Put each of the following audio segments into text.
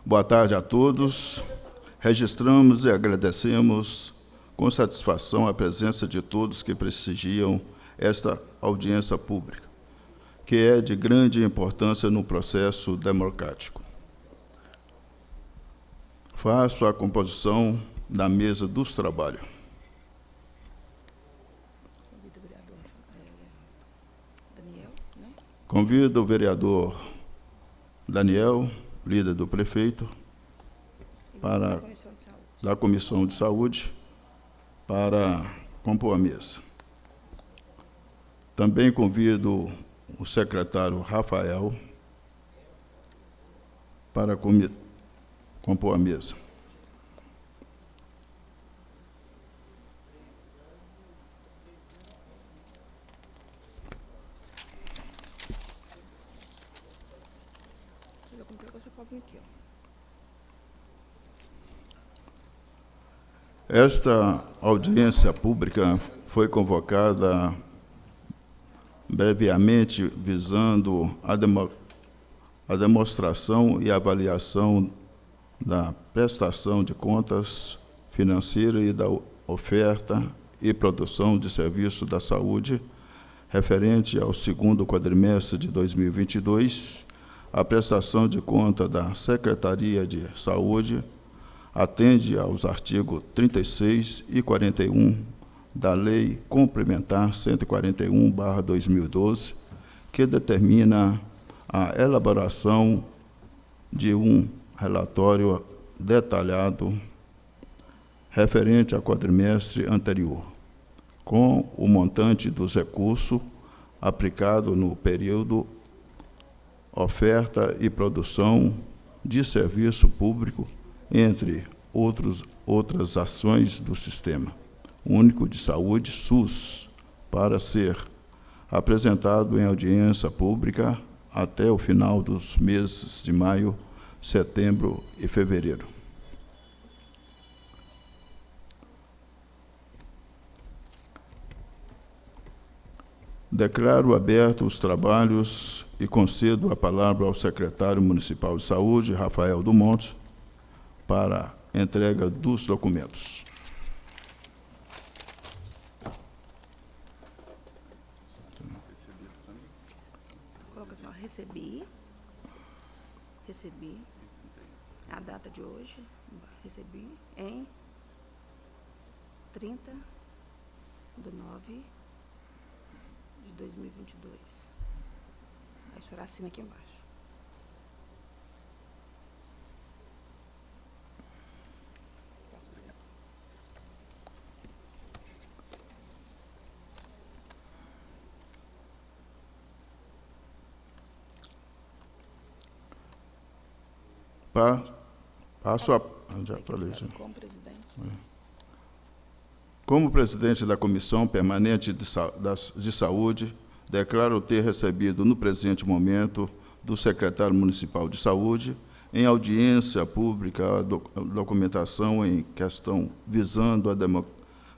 Boa tarde a todos. Registramos e agradecemos com satisfação a presença de todos que prestigiam esta audiência pública, que é de grande importância no processo democrático. Faço a composição da mesa dos trabalhos. Convido o vereador Daniel, líder do prefeito, da Comissão de Saúde, para compor a mesa. Também convido o secretário Rafael para compor a mesa. Esta audiência pública foi convocada brevemente visando a demonstração e avaliação da prestação de contas financeira e da oferta e produção de serviço da saúde referente ao segundo quadrimestre de 2022. A prestação de conta da Secretaria de Saúde atende aos artigos 36 e 41 da Lei Complementar 141/2012, que determina a elaboração de um relatório detalhado referente ao quadrimestre anterior, com o montante dos recursos aplicado no período, oferta e produção de serviço público, entre outras ações do Sistema Único de Saúde, SUS, para ser apresentado em audiência pública até o final dos meses de maio, setembro e fevereiro. Declaro aberto os trabalhos e concedo a palavra ao secretário municipal de Saúde, Rafael do Monte, para entrega dos documentos. Coloca assim, ó, recebi a data de hoje, recebi em 30/9/2022. Aí o senhor assina aqui embaixo. Passo a... Já falei, já. Como presidente da Comissão Permanente de Saúde, declaro ter recebido, no presente momento, do secretário municipal de Saúde, em audiência pública, a documentação em questão visando a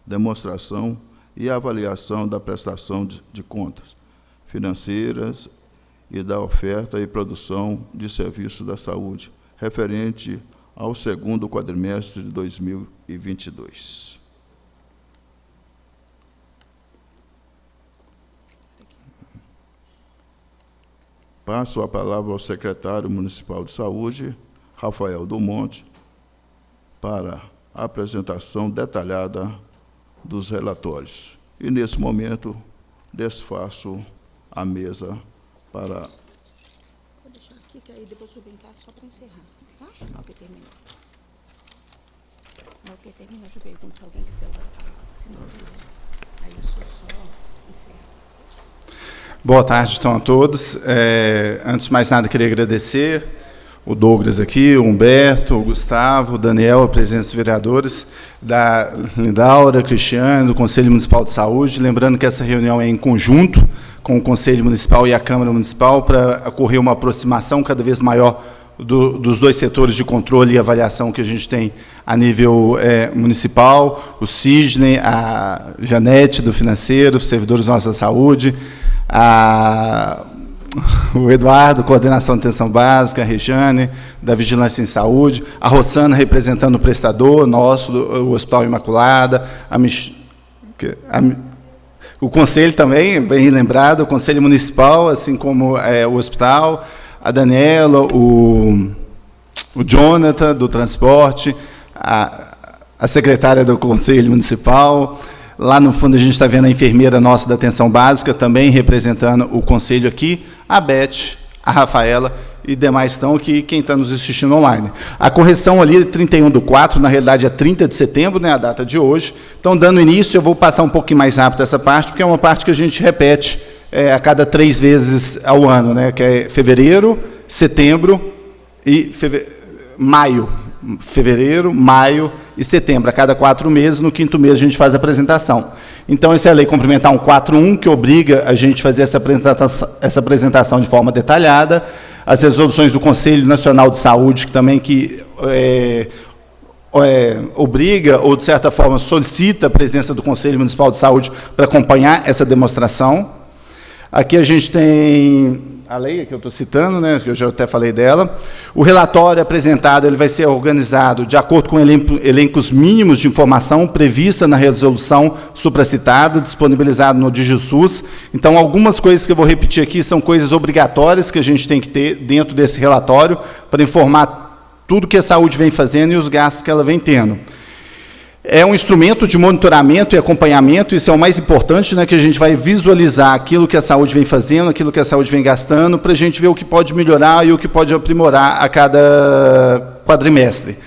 demonstração e avaliação da prestação de contas financeiras e da oferta e produção de serviços da saúde, referente ao segundo quadrimestre de 2022. Passo a palavra ao secretário municipal de Saúde, Rafael do Monte, para a apresentação detalhada dos relatórios. E, nesse momento, desfaço a mesa para... Vou deixar aqui, que aí depois eu venho cá só para encerrar, tá? Na hora que terminar. Na hora que terminar, eu pergunto se alguém quiser falar. Se não quiser, aí eu só encerro. Boa tarde, então, a todos. Antes de mais nada, queria agradecer o Douglas aqui, o Humberto, o Gustavo, o Daniel, a presença dos vereadores, da Lindaura, Cristiano, do Conselho Municipal de Saúde. Lembrando que essa reunião é em conjunto com o Conselho Municipal e a Câmara Municipal para ocorrer uma aproximação cada vez maior dos dois setores de controle e avaliação que a gente tem a nível municipal, o Sidney, a Janete, do financeiro, os servidores da nossa saúde, o Eduardo, coordenação de atenção básica, a Rejane, da Vigilância em Saúde, a Rossana, representando o prestador nosso, o Hospital Imaculada, o Conselho também, bem lembrado, o Conselho Municipal, assim como o Hospital, a Daniela, o Jonathan, do Transporte, a secretária do Conselho Municipal. Lá no fundo a gente está vendo a enfermeira nossa da atenção básica, também representando o Conselho aqui, a Beth, a Rafaela e demais estão aqui, quem está nos assistindo online. A correção ali, 31/4, na realidade é 30 de setembro, né, a data de hoje. Então, dando início, eu vou passar um pouquinho mais rápido essa parte, porque é uma parte que a gente repete a cada 3 vezes ao ano, né, que é fevereiro, setembro e maio. Fevereiro, maio e setembro. A cada 4 meses, no 5º mês, a gente faz a apresentação. Então, essa é a Lei Complementar 141, que obriga a gente a fazer essa apresentação de forma detalhada. As resoluções do Conselho Nacional de Saúde, que também obriga, ou de certa forma solicita a presença do Conselho Municipal de Saúde para acompanhar essa demonstração. Aqui a gente tem a lei que eu estou citando, né, que eu já até falei dela. O relatório apresentado ele vai ser organizado de acordo com elencos mínimos de informação prevista na resolução supracitada, disponibilizado no DigiSUS. Então, algumas coisas que eu vou repetir aqui são coisas obrigatórias que a gente tem que ter dentro desse relatório para informar tudo que a saúde vem fazendo e os gastos que ela vem tendo. É um instrumento de monitoramento e acompanhamento, isso é o mais importante, né, que a gente vai visualizar aquilo que a saúde vem fazendo, aquilo que a saúde vem gastando, para a gente ver o que pode melhorar e o que pode aprimorar a cada quadrimestre.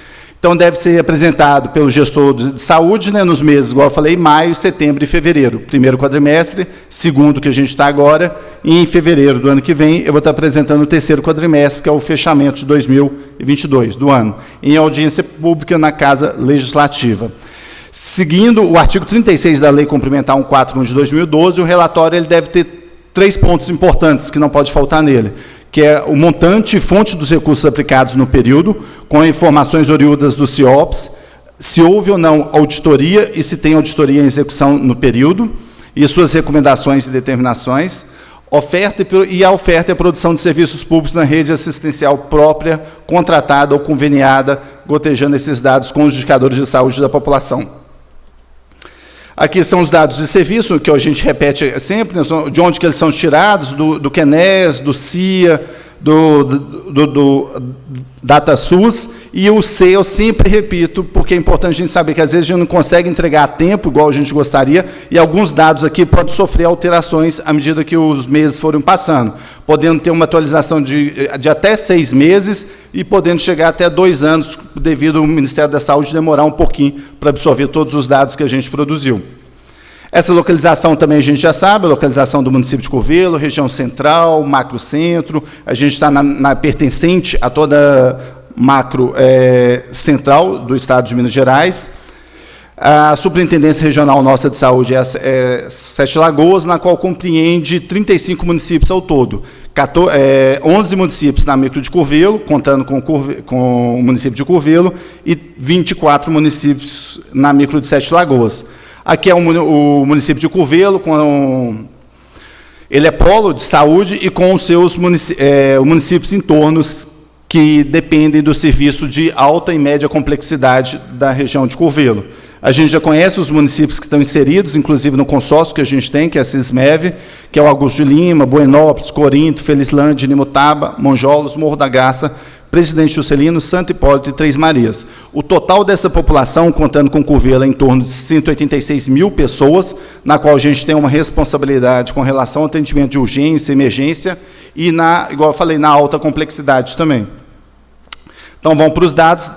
Então, deve ser apresentado pelo gestor de saúde, né, nos meses, igual eu falei, maio, setembro e fevereiro. Primeiro quadrimestre, segundo que a gente está agora, e em fevereiro do ano que vem, eu vou estar apresentando o terceiro quadrimestre, que é o fechamento de 2022, do ano, em audiência pública na Casa Legislativa. Seguindo o artigo 36 da Lei Complementar 141 de 2012, o relatório ele deve ter 3 pontos importantes que não pode faltar nele, que é o montante e fonte dos recursos aplicados no período, com informações oriundas do CIOPS, se houve ou não auditoria e se tem auditoria em execução no período, e suas recomendações e determinações, a oferta e a produção de serviços públicos na rede assistencial própria, contratada ou conveniada, gotejando esses dados com os indicadores de saúde da população. Aqui são os dados de serviço, que a gente repete sempre, né, de onde que eles são tirados, do QNES, do CIA, do DataSUS, e o C eu sempre repito, porque é importante a gente saber que às vezes a gente não consegue entregar a tempo, igual a gente gostaria, e alguns dados aqui podem sofrer alterações à medida que os meses forem passando, podendo ter uma atualização de até 6 meses e podendo chegar até 2 anos, devido ao Ministério da Saúde demorar um pouquinho para absorver todos os dados que a gente produziu. Essa localização também a gente já sabe, a localização do município de Curvelo, região central, macro-centro, a gente está pertencente a toda macro central do estado de Minas Gerais. A Superintendência Regional nossa de Saúde é 7 Lagoas, na qual compreende 35 municípios ao todo. 11 municípios na micro de Curvelo, contando com o município de Curvelo, e 24 municípios na micro de 7 Lagoas. Aqui é o município de Curvelo, ele é polo de saúde e com os seus municípios entornos que dependem do serviço de alta e média complexidade da região de Curvelo. A gente já conhece os municípios que estão inseridos, inclusive no consórcio que a gente tem, que é a Cismev, que é o Augusto de Lima, Buenópolis, Corinto, Felizlândia, Nimutaba, Monjolos, Morro da Garça, Presidente Juscelino, Santo Hipólito e Três Marias. O total dessa população, contando com Curvelo, é em torno de 186 mil pessoas, na qual a gente tem uma responsabilidade com relação ao atendimento de urgência, emergência e, igual eu falei, na alta complexidade também. Então, vamos para os dados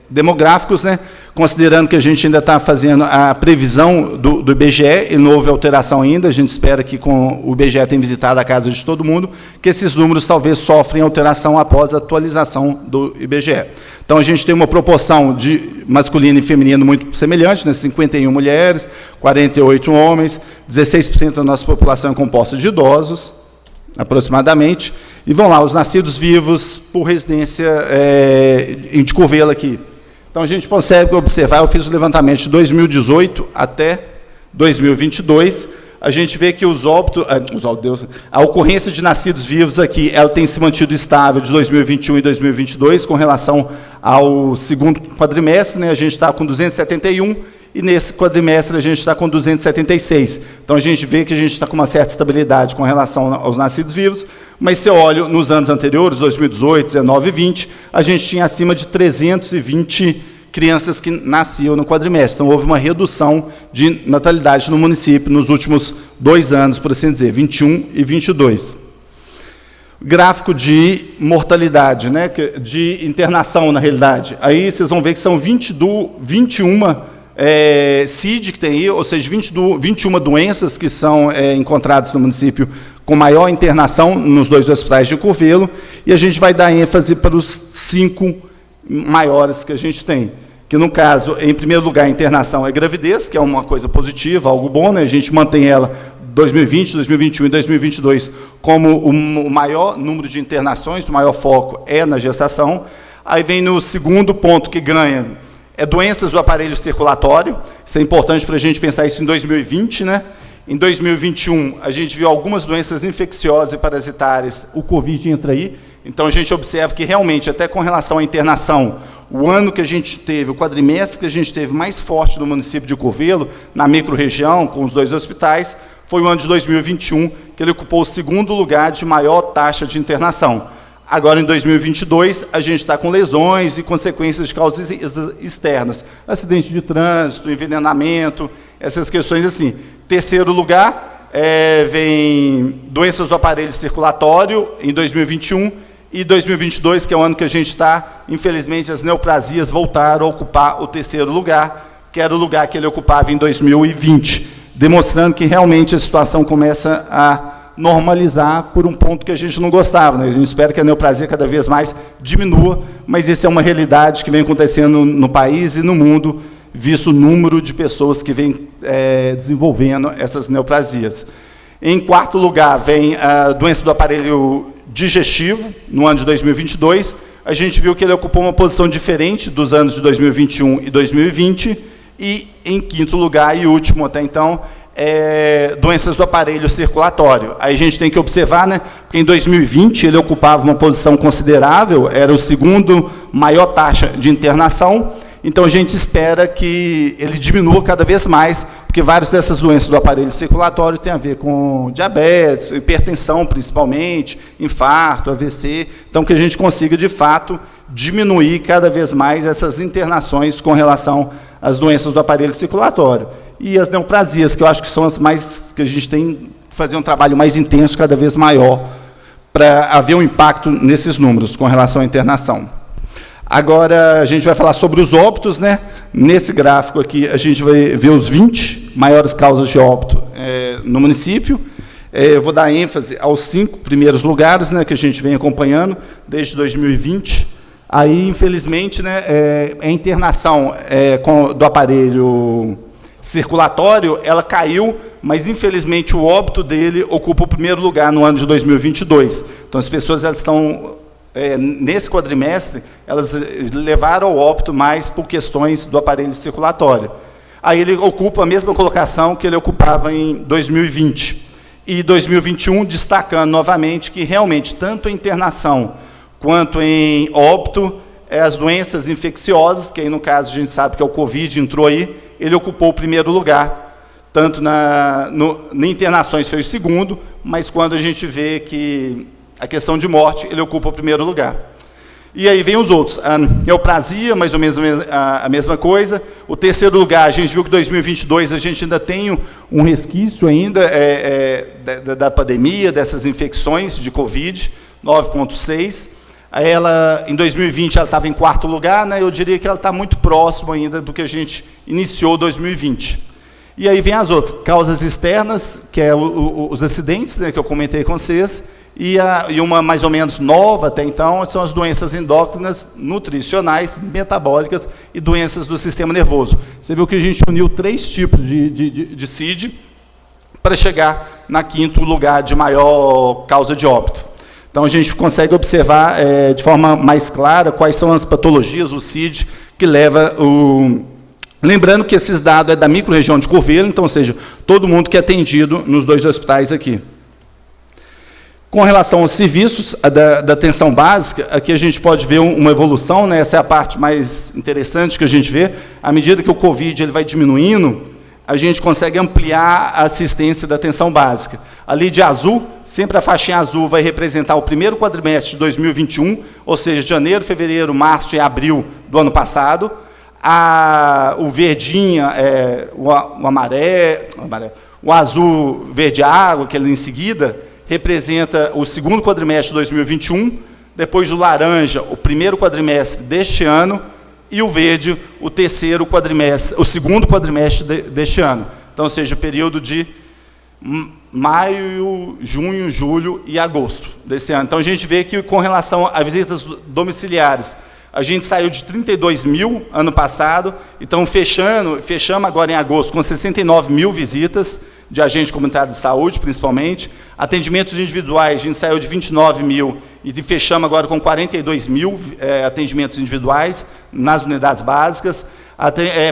demográficos, né? Considerando que a gente ainda está fazendo a previsão do IBGE, e não houve alteração ainda, a gente espera que, com o IBGE tenha visitado a casa de todo mundo, que esses números talvez sofrem alteração após a atualização do IBGE. Então, a gente tem uma proporção de masculino e feminino muito semelhante, né? 51 mulheres, 48 homens, 16% da nossa população é composta de idosos, aproximadamente, e vão lá, os nascidos vivos por residência de Curvelo aqui. Então, a gente consegue observar, eu fiz o levantamento de 2018 até 2022, a gente vê que a ocorrência de nascidos vivos aqui, ela tem se mantido estável de 2021 e 2022 com relação ao segundo quadrimestre, né? A gente está com 271 e nesse quadrimestre a gente está com 276. Então a gente vê que a gente está com uma certa estabilidade com relação aos nascidos vivos, mas se eu olho nos anos anteriores, 2018, 19 e 20, a gente tinha acima de 320 crianças que nasciam no quadrimestre. Então, houve uma redução de natalidade no município nos últimos 2 anos, por assim dizer, 21 e 22. Gráfico de mortalidade, né, de internação, na realidade. Aí vocês vão ver que são 21 CID que tem aí, ou seja, 21 doenças que são encontradas no município com maior internação nos 2 hospitais de Curvelo, e a gente vai dar ênfase para os 5 maiores que a gente tem. Que, no caso, em primeiro lugar, a internação é gravidez, que é uma coisa positiva, algo bom, né? A gente mantém ela 2020, 2021 e 2022 como o maior número de internações, o maior foco é na gestação. Aí vem no segundo ponto que ganha, doenças do aparelho circulatório. Isso é importante para a gente pensar isso em 2020, né? Em 2021, a gente viu algumas doenças infecciosas e parasitárias, o Covid entra aí. Então, a gente observa que, realmente, até com relação à internação, o ano que a gente teve, o quadrimestre que a gente teve mais forte do município de Curvelo, na microrregião, com os 2 hospitais, foi o ano de 2021, que ele ocupou o segundo lugar de maior taxa de internação. Agora, em 2022, a gente está com lesões e consequências de causas externas. Acidente de trânsito, envenenamento, essas questões assim. Terceiro lugar, vem doenças do aparelho circulatório, em 2021, e 2022, que é o ano que a gente está, infelizmente, as neoplasias voltaram a ocupar o terceiro lugar, que era o lugar que ele ocupava em 2020, demonstrando que realmente a situação começa a normalizar por um ponto que a gente não gostava, né? A gente espera que a neoplasia cada vez mais diminua, mas isso é uma realidade que vem acontecendo no país e no mundo, visto o número de pessoas que vem desenvolvendo essas neoplasias. Em quarto lugar, vem a doença do aparelho digestivo, no ano de 2022, a gente viu que ele ocupou uma posição diferente dos anos de 2021 e 2020, e, em quinto lugar e último até então, doenças do aparelho circulatório. Aí a gente tem que observar, né, que em 2020 ele ocupava uma posição considerável, era o segundo maior taxa de internação, então a gente espera que ele diminua cada vez mais, porque várias dessas doenças do aparelho circulatório têm a ver com diabetes, hipertensão principalmente, infarto, AVC, então que a gente consiga, de fato, diminuir cada vez mais essas internações com relação às doenças do aparelho circulatório. E as neoplasias, que eu acho que são as mais, que a gente tem que fazer um trabalho mais intenso, cada vez maior, para haver um impacto nesses números com relação à internação. Agora, a gente vai falar sobre os óbitos, né? Nesse gráfico aqui, a gente vai ver os 20 maiores causas de óbito no município. Eu vou dar ênfase aos 5 primeiros lugares, né, que a gente vem acompanhando desde 2020. Aí, infelizmente, né, a internação do aparelho circulatório, ela caiu, mas, infelizmente, o óbito dele ocupa o primeiro lugar no ano de 2022. Então, as pessoas elas estão... nesse quadrimestre, elas levaram ao óbito mais por questões do aparelho circulatório. Aí ele ocupa a mesma colocação que ele ocupava em 2020. E 2021, destacando novamente que realmente, tanto em internação quanto em óbito, as doenças infecciosas, que aí no caso a gente sabe que é o Covid, entrou aí, ele ocupou o primeiro lugar. Tanto na internações foi o segundo, mas quando a gente vê que a questão de morte, ele ocupa o primeiro lugar. E aí vem os outros. A neoplasia, mais ou menos a mesma coisa. O terceiro lugar, a gente viu que em 2022 a gente ainda tem um resquício ainda da pandemia, dessas infecções de Covid, 9,6. Ela, em 2020, ela estava em quarto lugar, né? Eu diria que ela está muito próximo ainda do que a gente iniciou 2020. E aí vem as outras. Causas externas, que é os acidentes, né, que eu comentei com vocês, e uma mais ou menos nova até então, são as doenças endócrinas, nutricionais, metabólicas e doenças do sistema nervoso. Você viu que a gente uniu 3 tipos de CID para chegar na quinto lugar de maior causa de óbito. Então, a gente consegue observar de forma mais clara quais são as patologias, o CID, que leva Lembrando que esses dados é da microrregião de Curvelo, então, ou seja, todo mundo que é atendido nos 2 hospitais aqui. Com relação aos serviços da atenção básica, aqui a gente pode ver uma evolução, né? Essa é a parte mais interessante que a gente vê. À medida que o Covid ele vai diminuindo, a gente consegue ampliar a assistência da atenção básica. Ali de azul, sempre a faixinha azul vai representar o primeiro quadrimestre de 2021, ou seja, janeiro, fevereiro, março e abril do ano passado. O verdinha, o azul verde água, que é em seguida, representa o segundo quadrimestre de 2021, depois do laranja, o primeiro quadrimestre deste ano, e o verde, o segundo quadrimestre deste ano. Então, ou seja, o período de maio, junho, julho e agosto desse ano. Então, a gente vê que, com relação a visitas domiciliares, a gente saiu de 32 mil ano passado, então fechamos agora em agosto com 69 mil visitas de agentes comunitários de saúde, principalmente. Atendimentos individuais, a gente saiu de 29 mil e fechamos agora com 42 mil atendimentos individuais nas unidades básicas.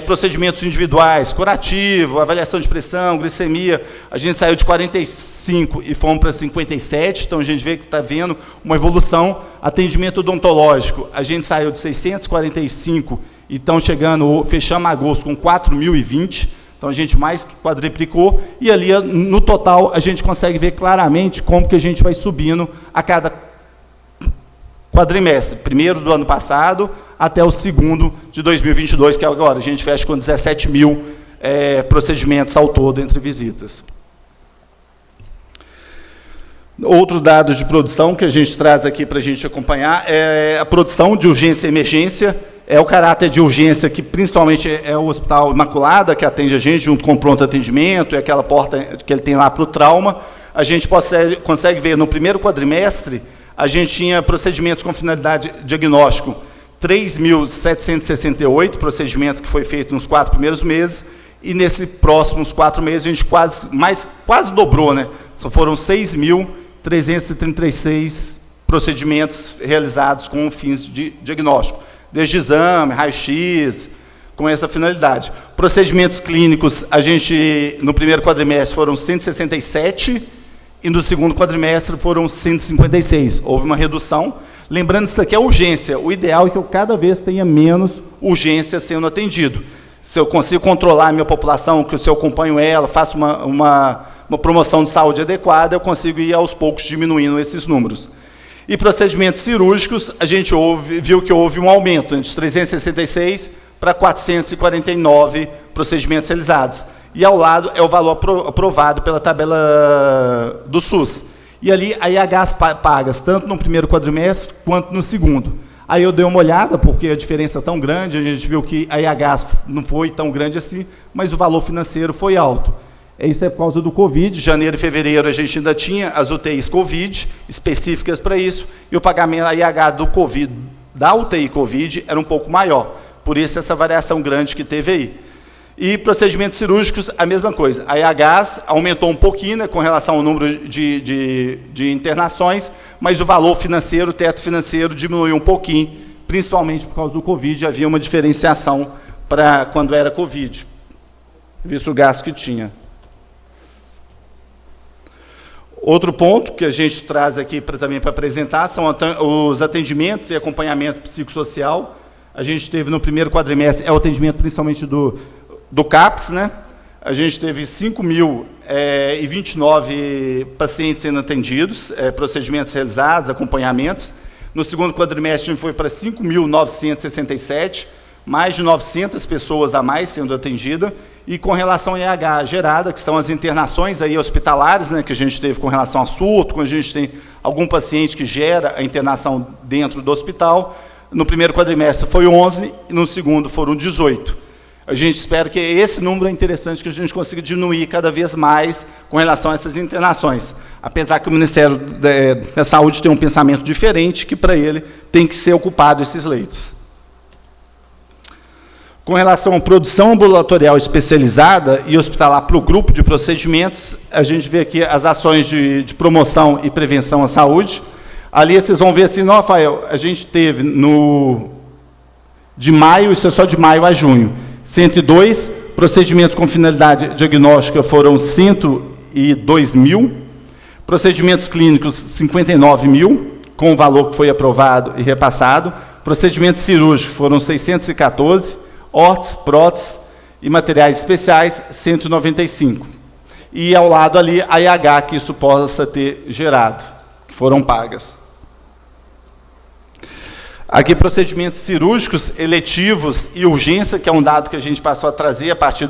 Procedimentos individuais, curativo, avaliação de pressão, glicemia, a gente saiu de 45 e fomos para 57, então a gente vê que está vendo uma evolução. Atendimento odontológico, a gente saiu de 645 e estão fechamos agosto com 4.020, então a gente mais que quadriplicou, e ali no total a gente consegue ver claramente como que a gente vai subindo a cada quadrimestre, primeiro do ano passado até o segundo de 2022, que é agora. A gente fecha com 17 mil procedimentos ao todo entre visitas. Outro dado de produção que a gente traz aqui para a gente acompanhar é a produção de urgência e emergência. É o caráter de urgência que, principalmente, é o Hospital Imaculada, que atende a gente, junto com o pronto atendimento, e aquela porta que ele tem lá para o trauma. A gente consegue ver, no primeiro quadrimestre, a gente tinha procedimentos com finalidade diagnóstico, 3.768 procedimentos que foi feito nos 4 primeiros meses, e nesses próximos 4 meses a gente quase dobrou, né? Só foram 6.336 procedimentos realizados com fins de diagnóstico, desde exame, raio-x, com essa finalidade. Procedimentos clínicos, a gente, no primeiro quadrimestre, foram 167, e no segundo quadrimestre foram 156. Houve uma redução. Lembrando que isso aqui é urgência. O ideal é que eu cada vez tenha menos urgência sendo atendido. Se eu consigo controlar a minha população, se eu acompanho ela, faço uma promoção de saúde adequada, eu consigo ir aos poucos diminuindo esses números. E procedimentos cirúrgicos, a gente viu que houve um aumento de 366 para 449 procedimentos realizados. E ao lado é o valor aprovado pela tabela do SUS. E ali a IHs pagas, tanto no primeiro quadrimestre quanto no segundo. Aí eu dei uma olhada, porque a diferença é tão grande, a gente viu que a IHs não foi tão grande assim, mas o valor financeiro foi alto. Isso é por causa do Covid. Janeiro e fevereiro a gente ainda tinha as UTIs Covid, específicas para isso, e o pagamento, a IH do Covid, da UTI Covid, era um pouco maior. Por isso essa variação grande que teve aí. E procedimentos cirúrgicos, a mesma coisa. A IHs aumentou um pouquinho, né, com relação ao número de internações, mas o valor financeiro, o teto financeiro, diminuiu um pouquinho, principalmente por causa do Covid. Havia uma diferenciação para quando era Covid, visto o gasto que tinha. Outro ponto que a gente traz aqui também para apresentar são os atendimentos e acompanhamento psicossocial. A gente teve no primeiro quadrimestre, o atendimento principalmente do CAPS, né? A gente teve 5.029 pacientes sendo atendidos, procedimentos realizados, acompanhamentos. No segundo quadrimestre, a gente foi para 5.967, mais de 900 pessoas a mais sendo atendidas. E com relação à IH gerada, que são as internações aí hospitalares, né, que a gente teve com relação a surto, quando a gente tem algum paciente que gera a internação dentro do hospital, no primeiro quadrimestre foi 11, e no segundo foram 18. A gente espera que esse número é interessante, que a gente consiga diminuir cada vez mais com relação a essas internações. Apesar que o Ministério da Saúde tem um pensamento diferente, que para ele tem que ser ocupado esses leitos. Com relação à produção ambulatorial especializada e hospitalar para o grupo de procedimentos, a gente vê aqui as ações de promoção e prevenção à saúde. Ali vocês vão ver assim, não, Rafael, a gente teve de maio, isso é só de maio a junho, 102, procedimentos com finalidade diagnóstica foram 102 mil, procedimentos clínicos 59 mil, com o valor que foi aprovado e repassado, procedimentos cirúrgicos foram 614, órteses, próteses e materiais especiais 195. E ao lado ali a IH que isso possa ter gerado, que foram pagas. Aqui, procedimentos cirúrgicos, eletivos e urgência, que é um dado que a gente passou a trazer a partir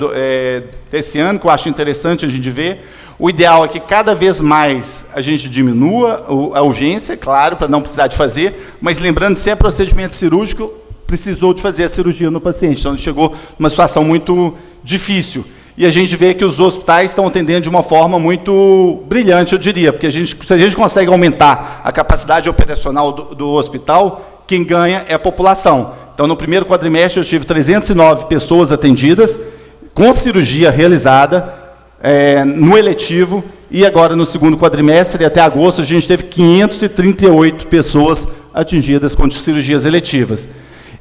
desse ano, que eu acho interessante a gente ver. O ideal é que cada vez mais a gente diminua a urgência, claro, para não precisar de fazer, mas lembrando, se é procedimento cirúrgico, precisou de fazer a cirurgia no paciente. Então, chegou numa situação muito difícil. E a gente vê que os hospitais estão atendendo de uma forma muito brilhante, eu diria, porque se a gente consegue aumentar a capacidade operacional do hospital, quem ganha é a população. Então, no primeiro quadrimestre, eu tive 309 pessoas atendidas, com cirurgia realizada, no eletivo, e agora, no segundo quadrimestre, até agosto, a gente teve 538 pessoas atingidas com cirurgias eletivas.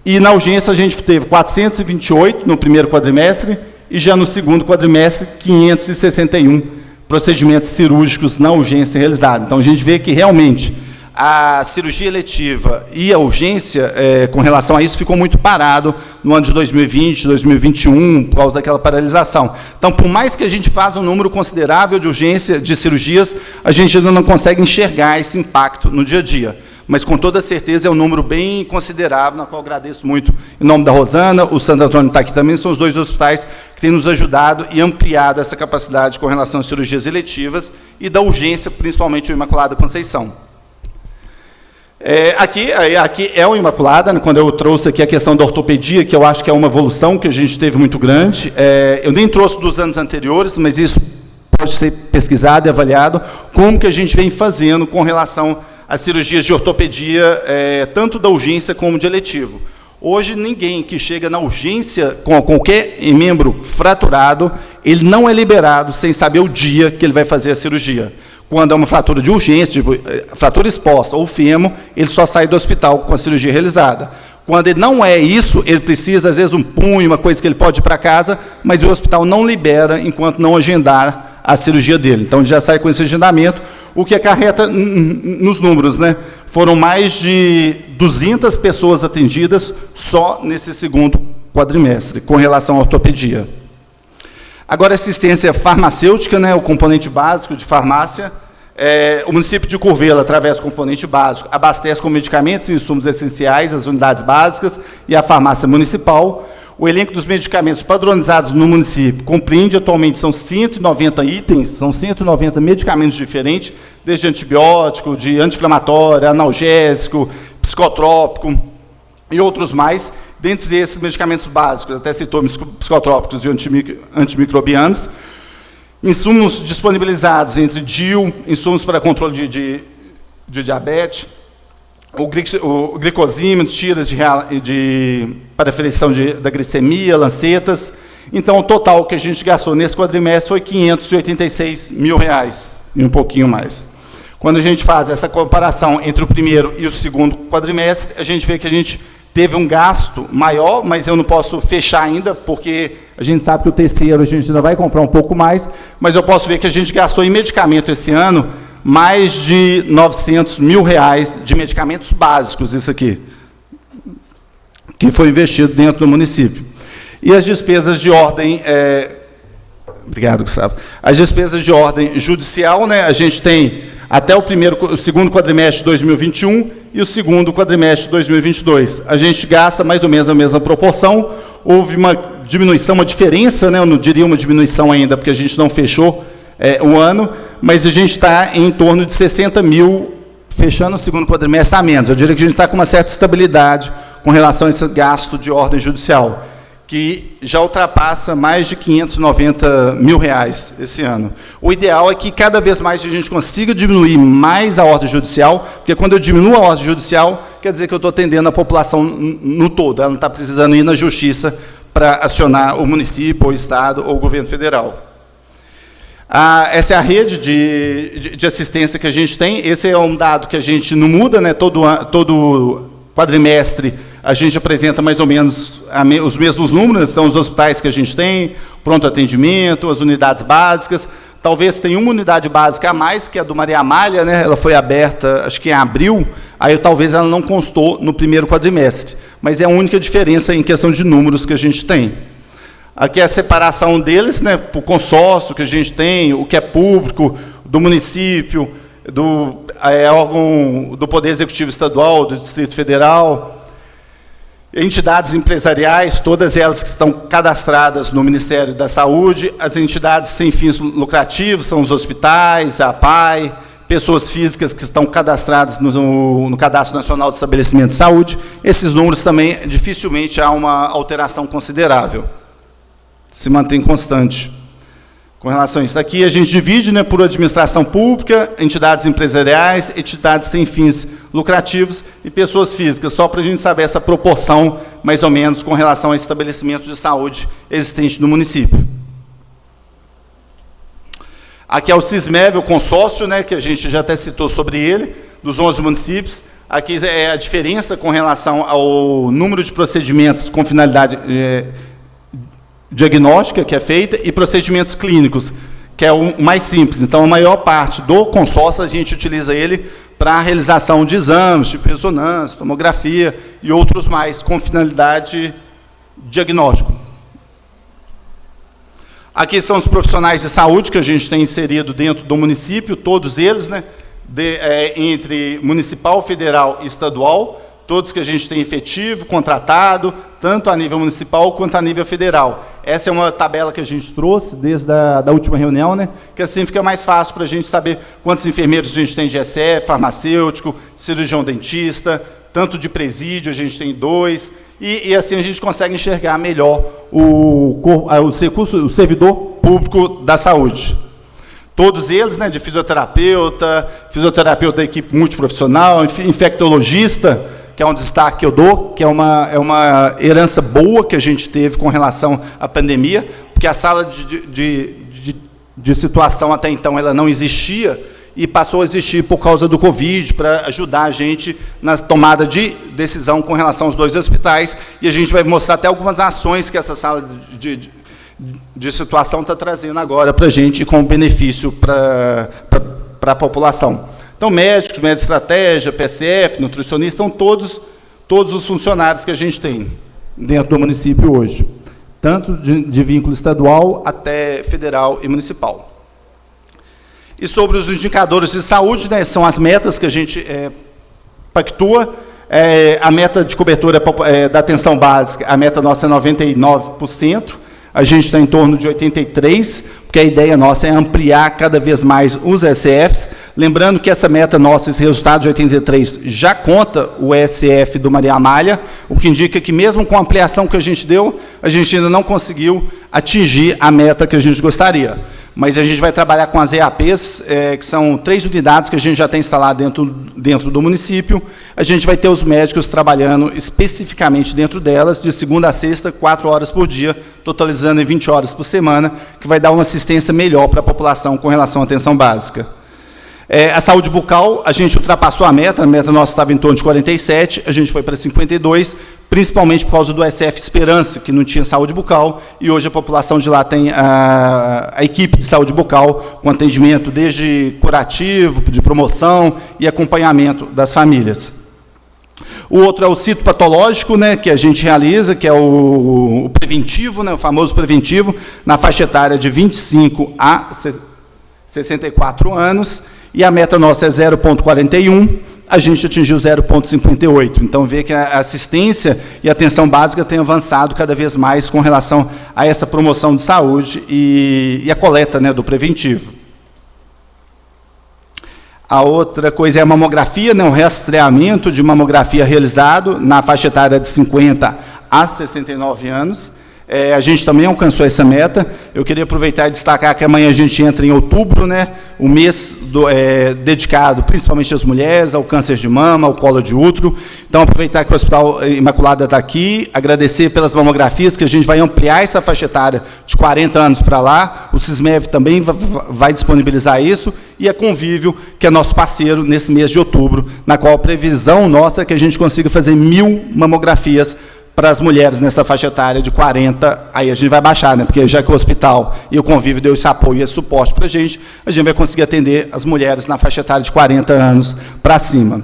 E na urgência, a gente teve 428 no primeiro quadrimestre, e já no segundo quadrimestre, 561 procedimentos cirúrgicos na urgência realizados. Então, a gente vê que, realmente, a cirurgia eletiva e a urgência, com relação a isso, ficou muito parado no ano de 2020, 2021, por causa daquela paralisação. Então, por mais que a gente faça um número considerável de urgência, de cirurgias, a gente ainda não consegue enxergar esse impacto no dia a dia. Mas, com toda certeza, é um número bem considerável, na qual eu agradeço muito, em nome da Rosana, o Santo Antônio está aqui também, são os dois hospitais que têm nos ajudado e ampliado essa capacidade com relação às cirurgias eletivas e da urgência, principalmente o Imaculada Conceição. Aqui é o Imaculada, né, quando eu trouxe aqui a questão da ortopedia, que eu acho que é uma evolução que a gente teve muito grande. Eu nem trouxe dos anos anteriores, mas isso pode ser pesquisado e avaliado, como que a gente vem fazendo com relação às cirurgias de ortopedia, tanto da urgência como de eletivo. Hoje, ninguém que chega na urgência com qualquer membro fraturado, ele não é liberado sem saber o dia que ele vai fazer a cirurgia. Quando é uma fratura de urgência, tipo, fratura exposta ou fêmur, ele só sai do hospital com a cirurgia realizada. Quando ele não é isso, ele precisa, às vezes, um punho, uma coisa que ele pode ir para casa, mas o hospital não libera enquanto não agendar a cirurgia dele. Então, ele já sai com esse agendamento, o que acarreta nos números, né? Foram mais de 200 pessoas atendidas só nesse segundo quadrimestre, com relação à ortopedia. Agora, assistência farmacêutica, né, o componente básico de farmácia, o município de Curvelo, através do componente básico, abastece com medicamentos e insumos essenciais as unidades básicas e a farmácia municipal. O elenco dos medicamentos padronizados no município compreende, atualmente, são 190 itens, são 190 medicamentos diferentes, desde antibiótico, de anti-inflamatório, analgésico, psicotrópico e outros mais. Dentre esses medicamentos básicos, até citou psicotrópicos e antimicrobianos, insumos disponibilizados entre DIU, insumos para controle de diabetes, o glicosímetro, tiras para aferição da glicemia, lancetas. Então, o total que a gente gastou nesse quadrimestre foi R$ 586 mil, e um pouquinho mais. Quando a gente faz essa comparação entre o primeiro e o segundo quadrimestre, a gente vê que a gente teve um gasto maior, mas eu não posso fechar ainda, porque a gente sabe que o terceiro a gente ainda vai comprar um pouco mais, mas eu posso ver que a gente gastou em medicamento esse ano mais de R$ 900 mil de medicamentos básicos, isso aqui, que foi investido dentro do município. E as despesas de ordem... Obrigado, Gustavo. As despesas de ordem judicial, né, a gente tem até o segundo quadrimestre de 2021 e o segundo quadrimestre de 2022. A gente gasta mais ou menos a mesma proporção. Houve uma diminuição, uma diferença, né, eu não diria uma diminuição ainda, porque a gente não fechou o ano, mas a gente está em torno de 60 mil, fechando o segundo quadrimestre a menos. Eu diria que a gente está com uma certa estabilidade com relação a esse gasto de ordem judicial, que já ultrapassa mais de R$ 590 mil esse ano. O ideal é que cada vez mais a gente consiga diminuir mais a ordem judicial, porque quando eu diminuo a ordem judicial, quer dizer que eu estou atendendo a população no todo, ela não está precisando ir na justiça para acionar o município, ou o Estado, ou o governo federal. Essa é a rede de assistência que a gente tem. Esse é um dado que a gente não muda, né? Todo quadrimestre a gente apresenta mais ou menos os mesmos números, são os hospitais que a gente tem, pronto atendimento, as unidades básicas. Talvez tenha uma unidade básica a mais, que é a do Maria Amália, né? Ela foi aberta, acho que em abril, aí talvez ela não constou no primeiro quadrimestre, mas é a única diferença em questão de números que a gente tem. Aqui é a separação deles, né, por consórcio que a gente tem, o que é público, do município, do órgão do Poder Executivo Estadual, do Distrito Federal, entidades empresariais, todas elas que estão cadastradas no Ministério da Saúde, as entidades sem fins lucrativos, são os hospitais, a APAI, pessoas físicas que estão cadastradas no Cadastro Nacional de Estabelecimento de Saúde. Esses números também, dificilmente há uma alteração considerável. Se mantém constante. Com relação a isso aqui, a gente divide, né, por administração pública, entidades empresariais, entidades sem fins lucrativos e pessoas físicas, só para a gente saber essa proporção, mais ou menos, com relação a estabelecimentos de saúde existentes no município. Aqui é o Cismev, o consórcio, né, que a gente já até citou sobre ele, dos 11 municípios. Aqui é a diferença com relação ao número de procedimentos com finalidade diagnóstica que é feita e procedimentos clínicos, que é o mais simples. Então, a maior parte do consórcio, a gente utiliza ele para a realização de exames, tipo ressonância, tomografia e outros mais com finalidade diagnóstico. Aqui são os profissionais de saúde que a gente tem inserido dentro do município, todos eles, né, entre municipal, federal e estadual, todos que a gente tem efetivo, contratado, tanto a nível municipal quanto a nível federal. Essa é uma tabela que a gente trouxe desde a última reunião, né, que assim fica mais fácil para a gente saber quantos enfermeiros a gente tem de GSF, farmacêutico, cirurgião dentista, tanto de presídio, a gente tem 2, e assim a gente consegue enxergar melhor o servidor público da saúde. Todos eles, né, de fisioterapeuta da equipe multiprofissional, infectologista, que é um destaque que eu dou, que é uma herança boa que a gente teve com relação à pandemia, porque a sala de situação até então ela não existia, e passou a existir por causa do Covid, para ajudar a gente na tomada de decisão com relação aos 2 hospitais, e a gente vai mostrar até algumas ações que essa sala de situação está trazendo agora para a gente, com benefício para a população. Então, médicos de estratégia, PSF, nutricionistas, são todos os funcionários que a gente tem dentro do município hoje, tanto de vínculo estadual até federal e municipal. E sobre os indicadores de saúde, né, são as metas que a gente pactua. A meta de cobertura da atenção básica, a meta nossa é 99%, a gente está em torno de 83%, porque a ideia nossa é ampliar cada vez mais os ESFs. Lembrando que essa meta nossa, esse resultado de 83%, já conta o ESF do Maria Amália, o que indica que mesmo com a ampliação que a gente deu, a gente ainda não conseguiu atingir a meta que a gente gostaria. Mas a gente vai trabalhar com as EAPs, que são 3 unidades que a gente já tem instalado dentro do município. A gente vai ter os médicos trabalhando especificamente dentro delas, de segunda a sexta, 4 horas por dia, totalizando em 20 horas por semana, que vai dar uma assistência melhor para a população com relação à atenção básica. A saúde bucal, a gente ultrapassou a meta nossa estava em torno de 47, a gente foi para 52, principalmente por causa do SF Esperança, que não tinha saúde bucal, e hoje a população de lá tem a equipe de saúde bucal, com atendimento desde curativo, de promoção e acompanhamento das famílias. O outro é o citopatológico, né, que a gente realiza, que é o preventivo, né, o famoso preventivo, na faixa etária de 25 a 64 anos, e a meta nossa é 0,41, a gente atingiu 0,58. Então, vê que a assistência e a atenção básica têm avançado cada vez mais com relação a essa promoção de saúde e a coleta, né, do preventivo. A outra coisa é a mamografia, né, um rastreamento de mamografia realizado na faixa etária de 50 a 69 anos. A gente também alcançou essa meta. Eu queria aproveitar e destacar que amanhã a gente entra em outubro, né, o mês dedicado principalmente às mulheres, ao câncer de mama, ao colo de útero. Então, aproveitar que o Hospital Imaculada está aqui, agradecer pelas mamografias, que a gente vai ampliar essa faixa etária de 40 anos para lá. O Cismev também vai disponibilizar isso, e a Convívio, que é nosso parceiro nesse mês de outubro, na qual a previsão nossa é que a gente consiga fazer 1.000 mamografias para as mulheres nessa faixa etária de 40, aí a gente vai baixar, né? Porque já que o hospital e o Convívio deu esse apoio e esse suporte para a gente vai conseguir atender as mulheres na faixa etária de 40 anos para cima.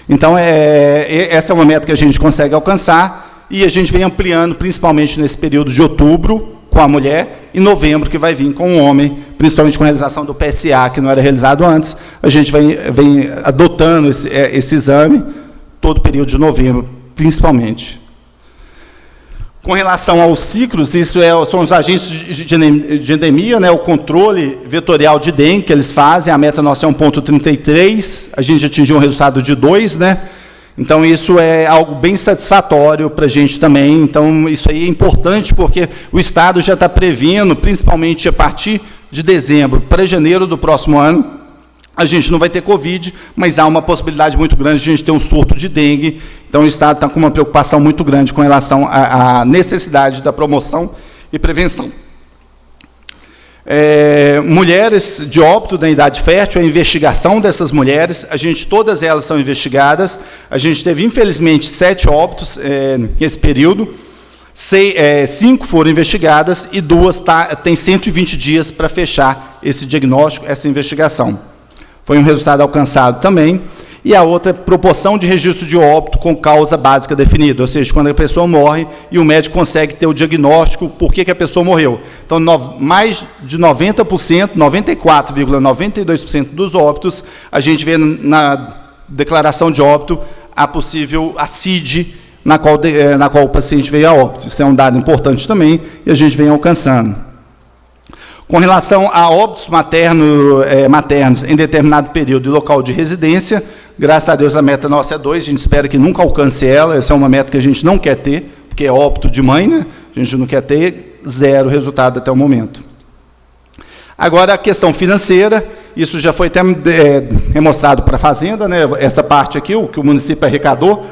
Então, essa é uma meta que a gente consegue alcançar, e a gente vem ampliando, principalmente nesse período de outubro, com a mulher, e novembro, que vai vir com o homem, principalmente com a realização do PSA, que não era realizado antes. A gente vem adotando esse exame todo o período de novembro, principalmente. Com relação aos ciclos, isso são os agentes de endemia, né, o controle vetorial de dengue que eles fazem, a meta nossa é 1,33, a gente atingiu um resultado de 2, né? Então, isso é algo bem satisfatório para a gente também. Então, isso aí é importante, porque o Estado já está prevendo, principalmente a partir de dezembro para janeiro do próximo ano, a gente não vai ter Covid, mas há uma possibilidade muito grande de a gente ter um surto de dengue. Então, o Estado está com uma preocupação muito grande com relação à necessidade da promoção e prevenção. Mulheres de óbito da idade fértil, a investigação dessas mulheres, todas elas estão investigadas. A gente teve, infelizmente, 7 óbitos nesse período, 5 foram investigadas e 2 têm 120 dias para fechar esse diagnóstico, essa investigação. Foi um resultado alcançado também. E a outra é proporção de registro de óbito com causa básica definida, ou seja, quando a pessoa morre e o médico consegue ter o diagnóstico por que a pessoa morreu. Então, mais de 90%, 94,92% dos óbitos, a gente vê na declaração de óbito a possível CID, na qual o paciente veio a óbito. Isso é um dado importante também, e a gente vem alcançando. Com relação a óbitos maternos em determinado período e local de residência, graças a Deus a meta nossa é 2, a gente espera que nunca alcance ela, essa é uma meta que a gente não quer ter, porque é óbito de mãe, né? A gente não quer ter, 0 resultado até o momento. Agora, a questão financeira, isso já foi até mostrado para a Fazenda, né? Essa parte aqui, o que o município arrecadou,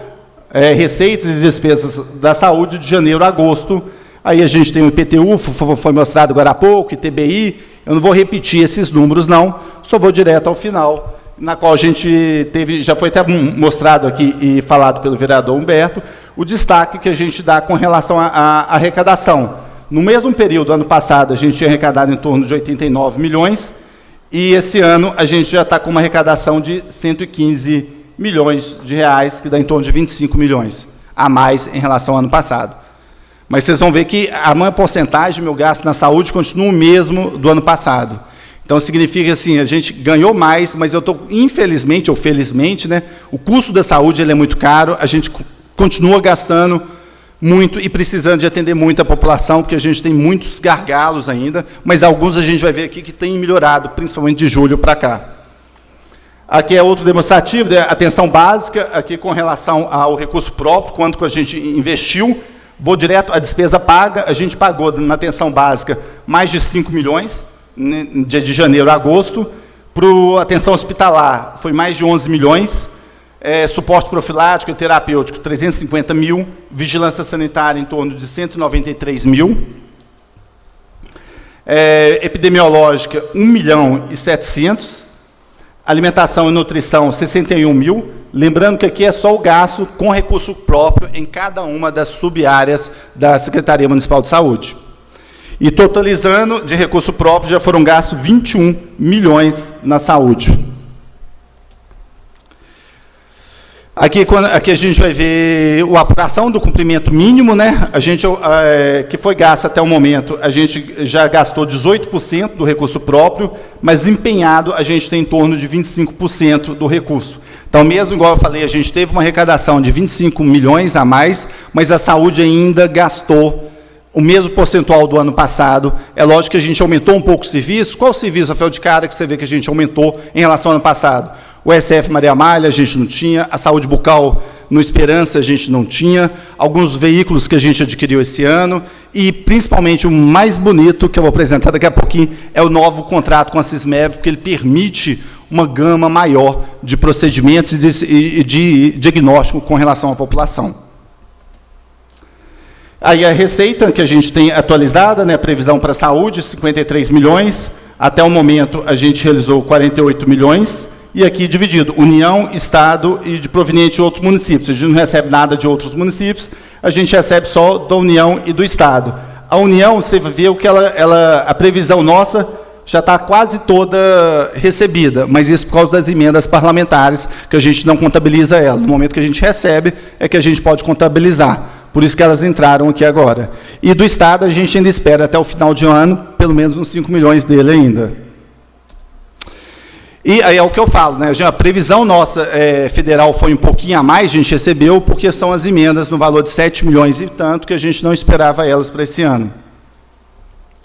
receitas e despesas da saúde de janeiro a agosto. Aí a gente tem o IPTU, foi mostrado agora há pouco, ITBI, eu não vou repetir esses números, não, só vou direto ao final, na qual a gente teve, já foi até mostrado aqui e falado pelo vereador Humberto, o destaque que a gente dá com relação à arrecadação. No mesmo período, ano passado, a gente tinha arrecadado em torno de 89 milhões, e esse ano a gente já está com uma arrecadação de 115 milhões de reais, que dá em torno de 25 milhões a mais em relação ao ano passado. Mas vocês vão ver que a maior porcentagem do meu gasto na saúde continua o mesmo do ano passado. Então, significa assim, a gente ganhou mais, mas eu estou, infelizmente ou felizmente, né, o custo da saúde ele é muito caro, a gente continua gastando muito e precisando de atender muito a população, porque a gente tem muitos gargalos ainda, mas alguns a gente vai ver aqui que tem melhorado, principalmente de julho para cá. Aqui é outro demonstrativo, né, atenção básica, aqui com relação ao recurso próprio, quanto que a gente investiu. Vou direto à despesa paga, a gente pagou na atenção básica mais de 5 milhões, de janeiro a agosto, para a atenção hospitalar foi mais de 11 milhões, suporte profilático e terapêutico 350 mil, vigilância sanitária em torno de 193 mil, epidemiológica 1 milhão e 700, alimentação e nutrição 61 mil, lembrando que aqui é só o gasto com recurso próprio em cada uma das sub-áreas da Secretaria Municipal de Saúde. E totalizando de recurso próprio, já foram gastos 21 milhões na saúde. Aqui a gente vai ver a apuração do cumprimento mínimo, né? A gente, que foi gasto até o momento, a gente já gastou 18% do recurso próprio, mas empenhado a gente tem em torno de 25% do recurso. Então, mesmo igual eu falei, a gente teve uma arrecadação de 25 milhões a mais, mas a saúde ainda gastou o mesmo percentual do ano passado. É lógico que a gente aumentou um pouco o serviço. Qual o serviço, Rafael, de cara, que você vê que a gente aumentou em relação ao ano passado? O SF Maria Amália, a gente não tinha, a saúde bucal no Esperança a gente não tinha, alguns veículos que a gente adquiriu esse ano, e principalmente o mais bonito, que eu vou apresentar daqui a pouquinho, é o novo contrato com a Sismev, porque ele permite uma gama maior de procedimentos e de diagnóstico com relação à população. Aí a receita que a gente tem atualizada, né, a previsão para a saúde, 53 milhões, até o momento a gente realizou 48 milhões, e aqui dividido, União, Estado e de proveniente de outros municípios. A gente não recebe nada de outros municípios, a gente recebe só da União e do Estado. A União, você vê que a previsão nossa já está quase toda recebida, mas isso por causa das emendas parlamentares, que a gente não contabiliza ela. No momento que a gente recebe, é que a gente pode contabilizar. Por isso que elas entraram aqui agora. E do Estado, a gente ainda espera até o final de ano, pelo menos uns 5 milhões dele ainda. E aí é o que eu falo, né? A previsão nossa federal foi um pouquinho a mais, a gente recebeu, porque são as emendas no valor de 7 milhões e tanto, que a gente não esperava elas para esse ano.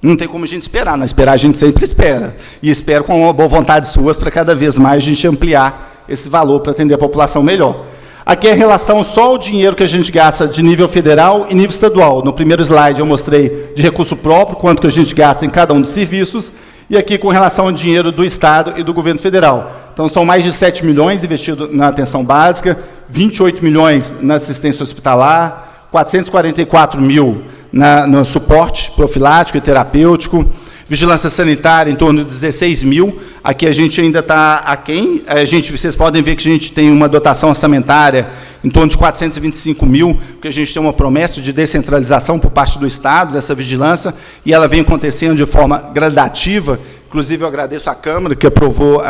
Não tem como a gente esperar, não esperar a gente sempre espera. E espero com uma boa vontade suas para cada vez mais a gente ampliar esse valor para atender a população melhor. Aqui é a relação só o dinheiro que a gente gasta de nível federal e nível estadual. No primeiro slide eu mostrei de recurso próprio, quanto que a gente gasta em cada um dos serviços, e aqui com relação ao dinheiro do Estado e do governo federal. Então, são mais de 7 milhões investidos na atenção básica, 28 milhões na assistência hospitalar, 444 mil no suporte profilático e terapêutico, vigilância sanitária em torno de 16 mil, aqui a gente ainda está aquém, vocês podem ver que a gente tem uma dotação orçamentária em torno de 425 mil, porque a gente tem uma promessa de descentralização por parte do Estado, dessa vigilância, e ela vem acontecendo de forma gradativa. Inclusive, eu agradeço à Câmara, que aprovou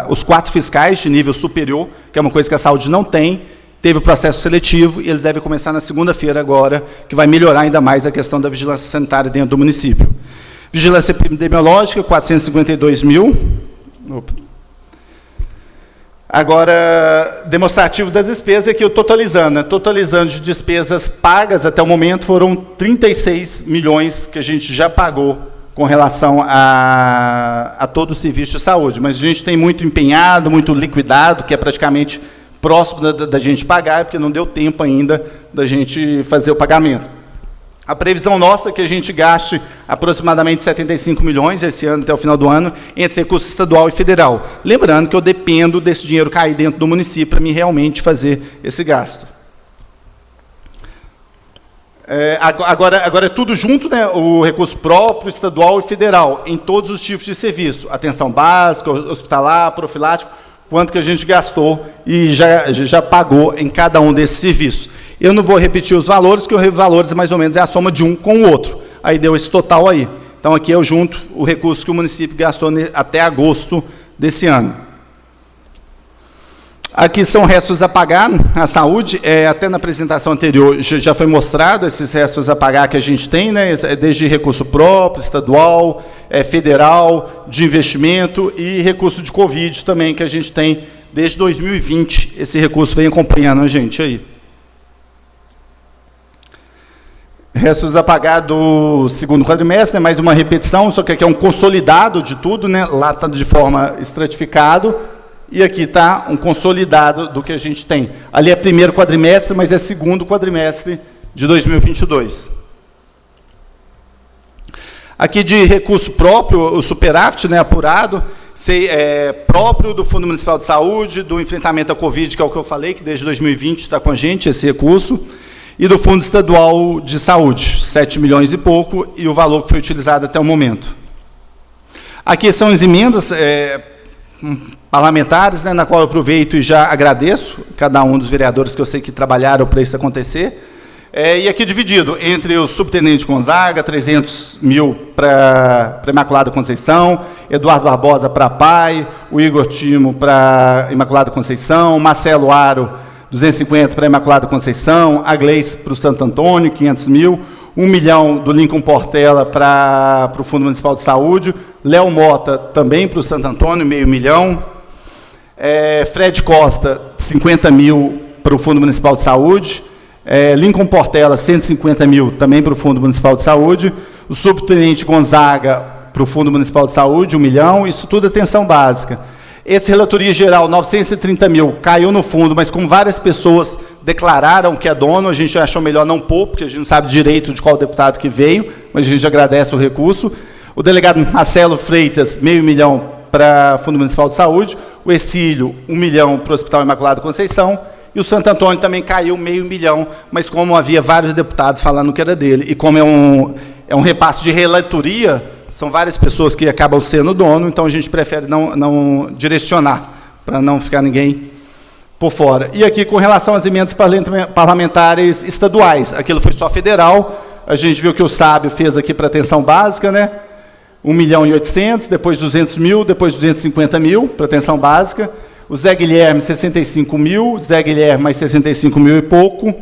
os 4 fiscais de nível superior, que é uma coisa que a saúde não tem, teve o processo seletivo, e eles devem começar na segunda-feira agora, que vai melhorar ainda mais a questão da vigilância sanitária dentro do município. Vigilância epidemiológica, 452 mil. Opa. Agora, demonstrativo das despesas, aqui eu totalizando, né? Totalizando de despesas pagas até o momento, foram 36 milhões que a gente já pagou com relação a todo o serviço de saúde. Mas a gente tem muito empenhado, muito liquidado, que é praticamente próximo da gente pagar, porque não deu tempo ainda da gente fazer o pagamento. A previsão nossa é que a gente gaste aproximadamente 75 milhões esse ano, até o final do ano, entre recurso estadual e federal. Lembrando que eu dependo desse dinheiro cair dentro do município para mim realmente fazer esse gasto. Agora é tudo junto, né? O recurso próprio, estadual e federal, em todos os tipos de serviço. Atenção básica, hospitalar, profilático, quanto que a gente gastou e já pagou em cada um desses serviços. Eu não vou repetir os valores, que os valores mais ou menos é a soma de um com o outro. Aí deu esse total aí. Então, aqui eu junto o recurso que o município gastou até agosto desse ano. Aqui são restos a pagar, a saúde, até na apresentação anterior já foi mostrado esses restos a pagar que a gente tem, né, desde recurso próprio, estadual, federal, de investimento e recurso de Covid também, que a gente tem desde 2020. Esse recurso vem acompanhando a gente aí. Restos a pagar do segundo quadrimestre, né, mais uma repetição, só que aqui é um consolidado de tudo, né, lá está de forma estratificado, e aqui está um consolidado do que a gente tem. Ali é primeiro quadrimestre, mas é segundo quadrimestre de 2022. Aqui de recurso próprio, o superávit, né, apurado, próprio do Fundo Municipal de Saúde, do enfrentamento à Covid, que é o que eu falei, que desde 2020 está com a gente, esse recurso, e do Fundo Estadual de Saúde, 7 milhões e pouco, e o valor que foi utilizado até o momento. Aqui são as emendas parlamentares, né, na qual eu aproveito e já agradeço cada um dos vereadores que eu sei que trabalharam para isso acontecer. E aqui dividido entre o subtenente Gonzaga, 300 mil para Imaculada Conceição, Eduardo Barbosa para PAI, o Igor Timo para Imaculada Conceição, Marcelo Aro, 250 para Imaculada Conceição, a Gleice para o Santo Antônio, 500 mil, 1 milhão do Lincoln Portela para o Fundo Municipal de Saúde, Léo Mota também para o Santo Antônio, meio milhão, Fred Costa, 50 mil para o Fundo Municipal de Saúde, Lincoln Portela, 150 mil também para o Fundo Municipal de Saúde, o subtenente Gonzaga para o Fundo Municipal de Saúde, 1 milhão, isso tudo é atenção básica. Esse relatoria geral, 930 mil, caiu no fundo, mas como várias pessoas declararam que é dono, a gente achou melhor não pôr, porque a gente não sabe direito de qual deputado que veio, mas a gente agradece o recurso. O delegado Marcelo Freitas, R$500 mil para Fundo Municipal de Saúde, o Exílio, R$1 milhão para o Hospital Imaculada Conceição, e o Santo Antônio também caiu R$500 mil, mas como havia vários deputados falando que era dele, e como é um repasse de relatoria, são várias pessoas que acabam sendo dono, então a gente prefere não direcionar, para não ficar ninguém por fora. E aqui, com relação às emendas parlamentares estaduais, aquilo foi só federal, a gente viu que o Sábio fez aqui para atenção básica, né? 1.800.000, depois 200 mil, depois 250 mil para atenção básica. O Zé Guilherme, 65 mil, Zé Guilherme mais 65 mil e pouco.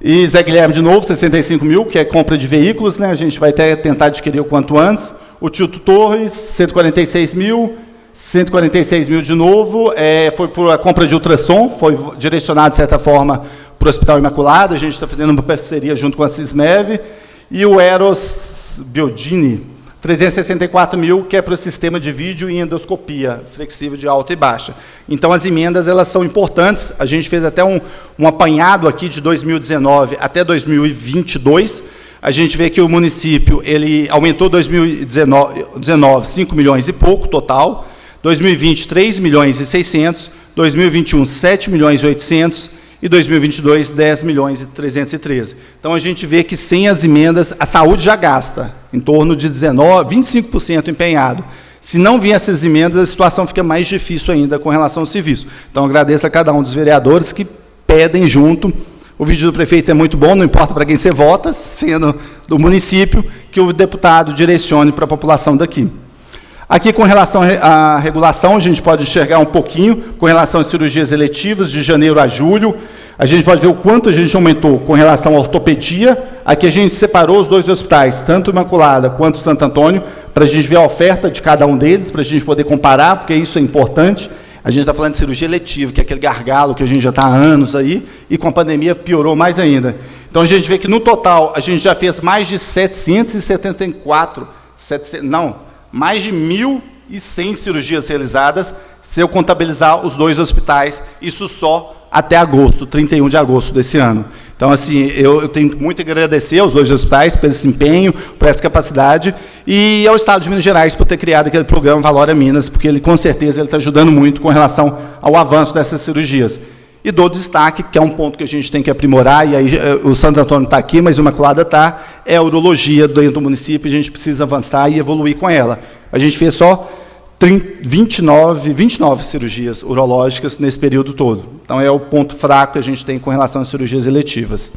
E Zé Guilherme de novo, 65 mil, que é compra de veículos, né? A gente vai até tentar adquirir o quanto antes. O Tito Torres, 146 mil. 146 mil de novo, foi por a compra de ultrassom, foi direcionado, de certa forma, para o Hospital Imaculado, a gente está fazendo uma parceria junto com a Cismev, e o Eros Biodini, 364 mil, que é para o sistema de vídeo e endoscopia, flexível de alta e baixa. Então, as emendas, elas são importantes, a gente fez até um apanhado aqui de 2019 até 2022, a gente vê que o município, ele aumentou 2019, 5 milhões e pouco, total, 2020, 3 milhões e 600, 2021, 7 milhões e 800 e 2022, 10 milhões e 313. Então, a gente vê que sem as emendas, a saúde já gasta em torno de 25% empenhado. Se não vier essas emendas, a situação fica mais difícil ainda com relação ao serviço. Então, agradeço a cada um dos vereadores que pedem junto. O vídeo do prefeito é muito bom, não importa para quem você vota, sendo do município, que o deputado direcione para a população daqui. Aqui, com relação à regulação, a gente pode enxergar um pouquinho, com relação às cirurgias eletivas, de janeiro a julho, a gente pode ver o quanto a gente aumentou com relação à ortopedia. Aqui a gente separou os dois hospitais, tanto Imaculada quanto o Santo Antônio, para a gente ver a oferta de cada um deles, para a gente poder comparar, porque isso é importante. A gente está falando de cirurgia eletiva, que é aquele gargalo que a gente já está há anos aí, e com a pandemia piorou mais ainda. Então, a gente vê que, no total, a gente já fez mais de 774, mais de 1.100 cirurgias realizadas, se eu contabilizar os dois hospitais, isso só até agosto, 31 de agosto desse ano. Então, assim, eu tenho muito a agradecer aos dois hospitais por esse empenho, por essa capacidade, e ao Estado de Minas Gerais por ter criado aquele programa Valora Minas, porque ele, com certeza, está ajudando muito com relação ao avanço dessas cirurgias. E dou destaque, que é um ponto que a gente tem que aprimorar, e aí o Santo Antônio está aqui, mas o Imaculada está, é a urologia dentro do município, a gente precisa avançar e evoluir com ela. A gente fez só 29 cirurgias urológicas nesse período todo. Então, é o ponto fraco que a gente tem com relação às cirurgias eletivas.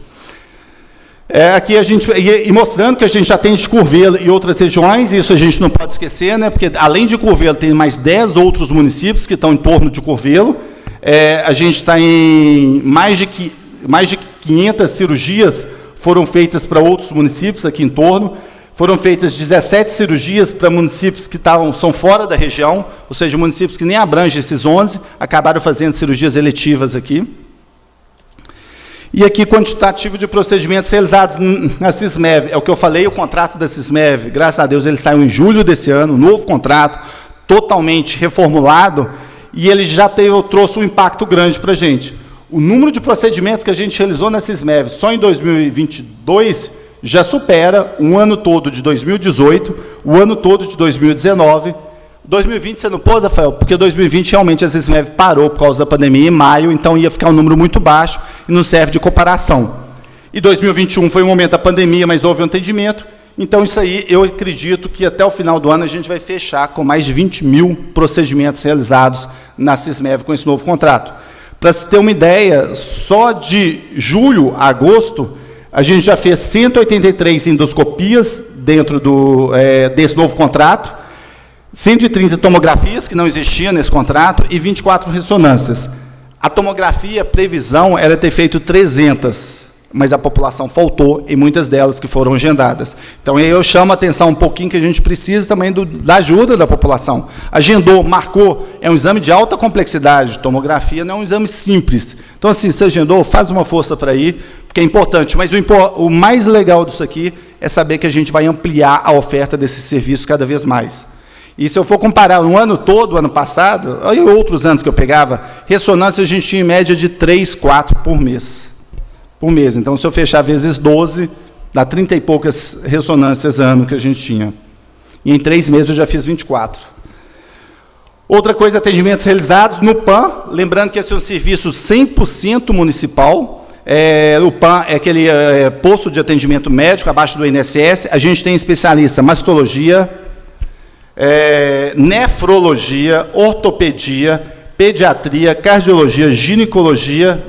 Aqui a gente, e mostrando que a gente já tem de Curvelo e outras regiões, isso a gente não pode esquecer, né, porque, além de Curvelo, tem mais 10 outros municípios que estão em torno de Curvelo. A gente está em mais de 500 cirurgias foram feitas para outros municípios aqui em torno. Foram feitas 17 cirurgias para municípios que são fora da região, ou seja, municípios que nem abrangem esses 11, acabaram fazendo cirurgias eletivas aqui. E aqui, quantitativo de procedimentos realizados na Cismev. É o que eu falei, o contrato da Cismev, graças a Deus, ele saiu em julho desse ano, novo contrato, totalmente reformulado, e ele já trouxe um impacto grande para a gente. O número de procedimentos que a gente realizou na Cismev só em 2022 já supera um ano todo de 2018, o ano todo de 2019. 2020 você não pôs, Rafael? Porque 2020 realmente a Cismev parou por causa da pandemia em maio, então ia ficar um número muito baixo e não serve de comparação. E 2021 foi o momento da pandemia, mas houve um atendimento. Então, isso aí, eu acredito que até o final do ano a gente vai fechar com mais de 20 mil procedimentos realizados na Cismev com esse novo contrato. Para se ter uma ideia, só de julho a agosto, a gente já fez 183 endoscopias dentro desse novo contrato, 130 tomografias, que não existiam nesse contrato, e 24 ressonâncias. A tomografia, previsão, era ter feito 300, mas a população faltou, e muitas delas que foram agendadas. Então, aí eu chamo a atenção um pouquinho, que a gente precisa também da ajuda da população. Agendou, marcou, é um exame de alta complexidade, tomografia não é um exame simples. Então, assim, se agendou, faz uma força para ir, porque é importante, mas o mais legal disso aqui é saber que a gente vai ampliar a oferta desse serviço cada vez mais. E se eu for comparar um ano todo, ano passado, e outros anos que eu pegava, ressonância a gente tinha em média de 3, 4 por mês. Então, se eu fechar vezes 12, dá 30 e poucas ressonâncias ano que a gente tinha. E em 3 meses eu já fiz 24. Outra coisa, atendimentos realizados no PAN, lembrando que esse é um serviço 100% municipal. O PAN é aquele posto de atendimento médico abaixo do INSS. A gente tem especialista mastologia, nefrologia, ortopedia, pediatria, cardiologia, ginecologia,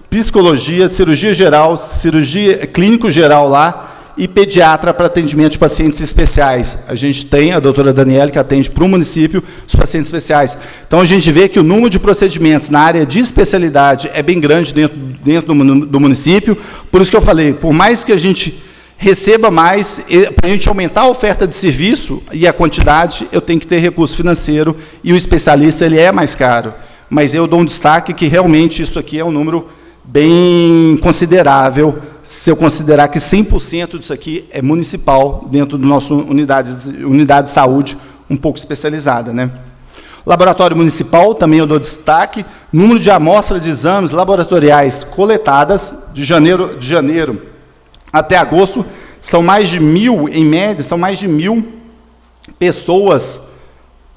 psicologia, cirurgia geral, cirurgia clínico geral lá, e pediatra para atendimento de pacientes especiais. A gente tem a doutora Daniela, que atende para o município os pacientes especiais. Então, a gente vê que o número de procedimentos na área de especialidade é bem grande dentro do município. Por isso que eu falei, por mais que a gente receba mais, para a gente aumentar a oferta de serviço e a quantidade, eu tenho que ter recurso financeiro, e o especialista ele é mais caro. Mas eu dou um destaque que realmente isso aqui é um número bem considerável, se eu considerar que 100% disso aqui é municipal, dentro da nossa unidade de saúde, um pouco especializada, né? Laboratório municipal, também eu dou destaque, número de amostras de exames laboratoriais coletadas, de janeiro até agosto, são mais de 1.000, em média, são mais de 1.000 pessoas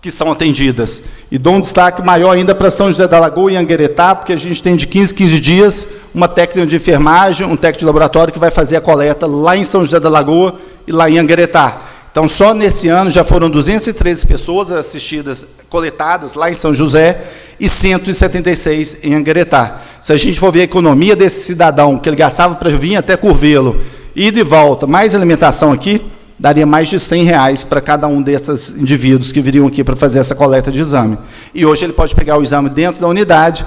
que são atendidas. E dou um destaque maior ainda para São José da Lagoa e Angueretá, porque a gente tem de 15 dias uma técnica de enfermagem, um técnico de laboratório que vai fazer a coleta lá em São José da Lagoa e lá em Angueretá. Então, só nesse ano já foram 213 pessoas assistidas, coletadas lá em São José, e 176 em Angueretá. Se a gente for ver a economia desse cidadão, que ele gastava para vir até Curvelo, ida e volta, mais alimentação aqui, daria mais de R$100 para cada um desses indivíduos que viriam aqui para fazer essa coleta de exame. E hoje ele pode pegar o exame dentro da unidade,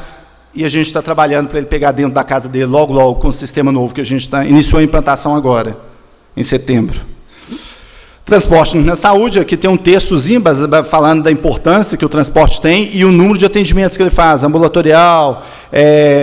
e a gente está trabalhando para ele pegar dentro da casa dele, logo, com o sistema novo, que a gente iniciou a implantação agora, em setembro. Transporte na saúde, aqui tem um textozinho falando da importância que o transporte tem e o número de atendimentos que ele faz, ambulatorial,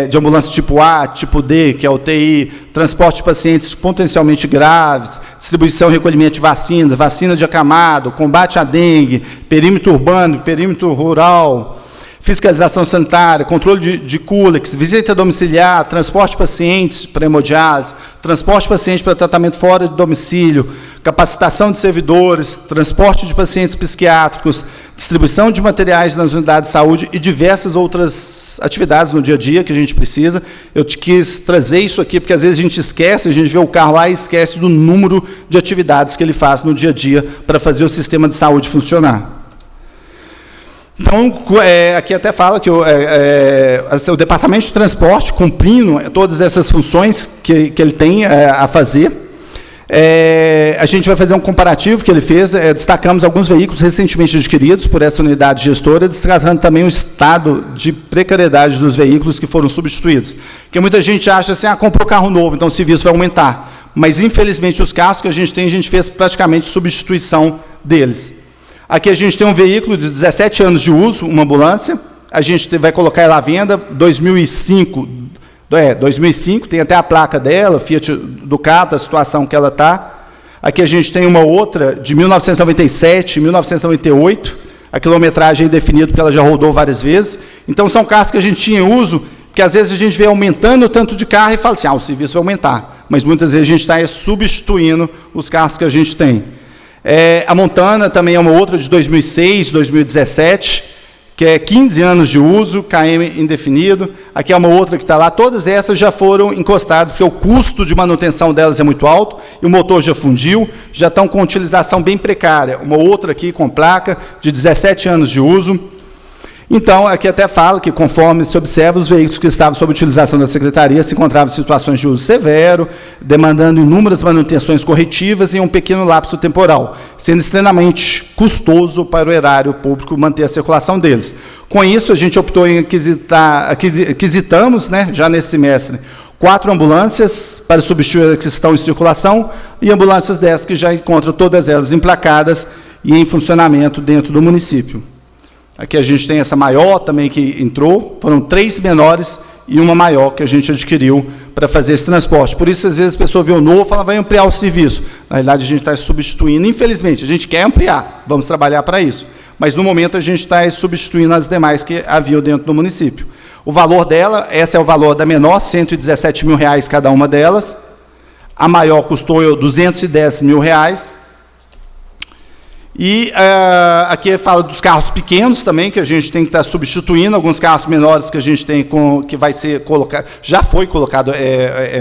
de ambulância tipo A, tipo D, que é a UTI, transporte de pacientes potencialmente graves, distribuição e recolhimento de vacinas, vacina de acamado, combate à dengue, perímetro urbano, perímetro rural, fiscalização sanitária, controle de cúlex, visita domiciliar, transporte de pacientes para hemodiálise, transporte de pacientes para tratamento fora de domicílio, capacitação de servidores, transporte de pacientes psiquiátricos, distribuição de materiais nas unidades de saúde e diversas outras atividades no dia a dia que a gente precisa. Eu quis trazer isso aqui, porque às vezes a gente esquece, a gente vê o carro lá e esquece do número de atividades que ele faz no dia a dia para fazer o sistema de saúde funcionar. Então, aqui até fala que o Departamento de Transporte, cumprindo todas essas funções que ele tem a fazer, a gente vai fazer um comparativo que ele fez, destacamos alguns veículos recentemente adquiridos por essa unidade gestora, destacando também o estado de precariedade dos veículos que foram substituídos. Porque muita gente acha assim, comprou carro novo, então o serviço vai aumentar. Mas, infelizmente, os carros que a gente fez praticamente substituição deles. Aqui a gente tem um veículo de 17 anos de uso, uma ambulância, a gente vai colocar ela à venda, 2005, tem até a placa dela, Fiat Ducato, a situação que ela está. Aqui a gente tem uma outra de 1997, 1998, a quilometragem é indefinida porque ela já rodou várias vezes. Então, são carros que a gente tinha em uso, que às vezes a gente vê aumentando o tanto de carro e fala assim, o serviço vai aumentar. Mas muitas vezes a gente está substituindo os carros que a gente tem. A Montana também é uma outra de 2006, 2017, que é 15 anos de uso, KM indefinido. Aqui é uma outra que está lá. Todas essas já foram encostadas, porque o custo de manutenção delas é muito alto, e o motor já fundiu, já estão com utilização bem precária. Uma outra aqui com placa de 17 anos de uso. Então, aqui até fala que, conforme se observa, os veículos que estavam sob utilização da Secretaria se encontravam em situações de uso severo, demandando inúmeras manutenções corretivas e um pequeno lapso temporal, sendo extremamente custoso para o erário público manter a circulação deles. Com isso, a gente optou em aquisitamos, já nesse semestre, 4 ambulâncias para substituir as que estão em circulação e ambulâncias dessas que já encontram todas elas emplacadas e em funcionamento dentro do município. Aqui a gente tem essa maior também que entrou, foram 3 menores e uma maior que a gente adquiriu para fazer esse transporte. Por isso, às vezes, a pessoa vê o novo e fala, vai ampliar o serviço. Na realidade, a gente está substituindo, infelizmente, a gente quer ampliar, vamos trabalhar para isso. mas no momento a gente está substituindo as demais que haviam dentro do município. O valor dela, essa é o valor da menor, R$ 117 mil cada uma delas. A maior custou R$ 210 mil. E aqui fala dos carros pequenos também, que a gente tem que estar substituindo, alguns carros menores que a gente tem, que vai ser colocado, já foi colocado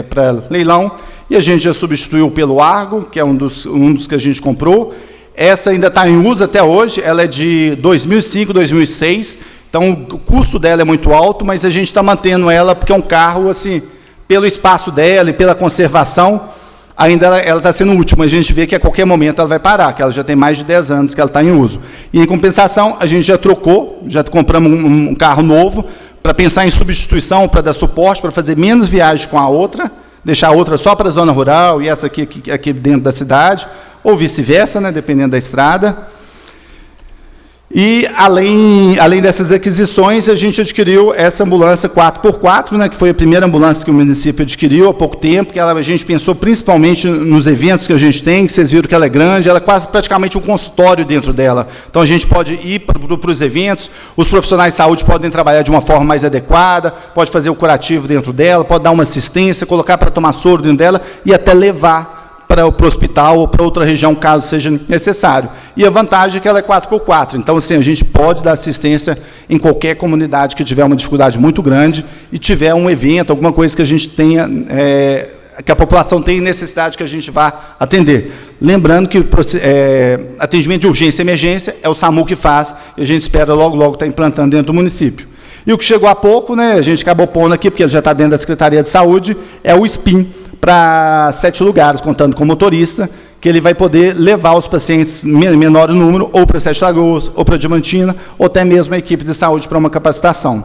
para leilão, e a gente já substituiu pelo Argo, que é um dos que a gente comprou. Essa ainda está em uso até hoje, ela é de 2005, 2006, então o custo dela é muito alto, mas a gente está mantendo ela, porque é um carro, assim, pelo espaço dela e pela conservação, ainda ela está sendo útil, mas a gente vê que a qualquer momento ela vai parar, que ela já tem mais de 10 anos que ela está em uso. E, em compensação, a gente já trocou, já compramos um carro novo, para pensar em substituição, para dar suporte, para fazer menos viagem com a outra, deixar a outra só para a zona rural e essa aqui dentro da cidade, ou vice-versa, né, dependendo da estrada. E, além dessas aquisições, a gente adquiriu essa ambulância 4x4, né, que foi a primeira ambulância que o município adquiriu há pouco tempo, que a gente pensou principalmente nos eventos que a gente tem, que vocês viram que ela é grande, ela é quase praticamente um consultório dentro dela. Então, a gente pode ir para os eventos, os profissionais de saúde podem trabalhar de uma forma mais adequada, pode fazer o curativo dentro dela, pode dar uma assistência, colocar para tomar soro dentro dela e até levar para o hospital ou para outra região, caso seja necessário. E a vantagem é que ela é 4x4, então, assim, a gente pode dar assistência em qualquer comunidade que tiver uma dificuldade muito grande e tiver um evento, alguma coisa que a gente tenha, que a população tenha necessidade que a gente vá atender. Lembrando que atendimento de urgência e emergência é o SAMU que faz, e a gente espera logo estar implantando dentro do município. E o que chegou há pouco, né, a gente acabou pondo aqui, porque ele já está dentro da Secretaria de Saúde, é o SPIN, para 7 lugares, contando com o motorista, que ele vai poder levar os pacientes em menor número, ou para Sete Lagoas, ou para Diamantina, ou até mesmo a equipe de saúde para uma capacitação.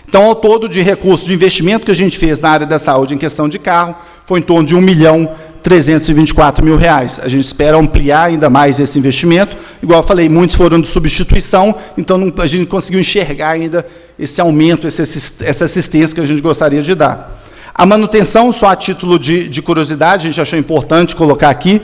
Então, ao todo de recursos de investimento que a gente fez na área da saúde em questão de carro, foi em torno de R$ 1.324.000. A gente espera ampliar ainda mais esse investimento. Igual eu falei, muitos foram de substituição, então a gente não conseguiu enxergar ainda esse aumento, essa assistência que a gente gostaria de dar. A manutenção, só a título de curiosidade, a gente achou importante colocar aqui,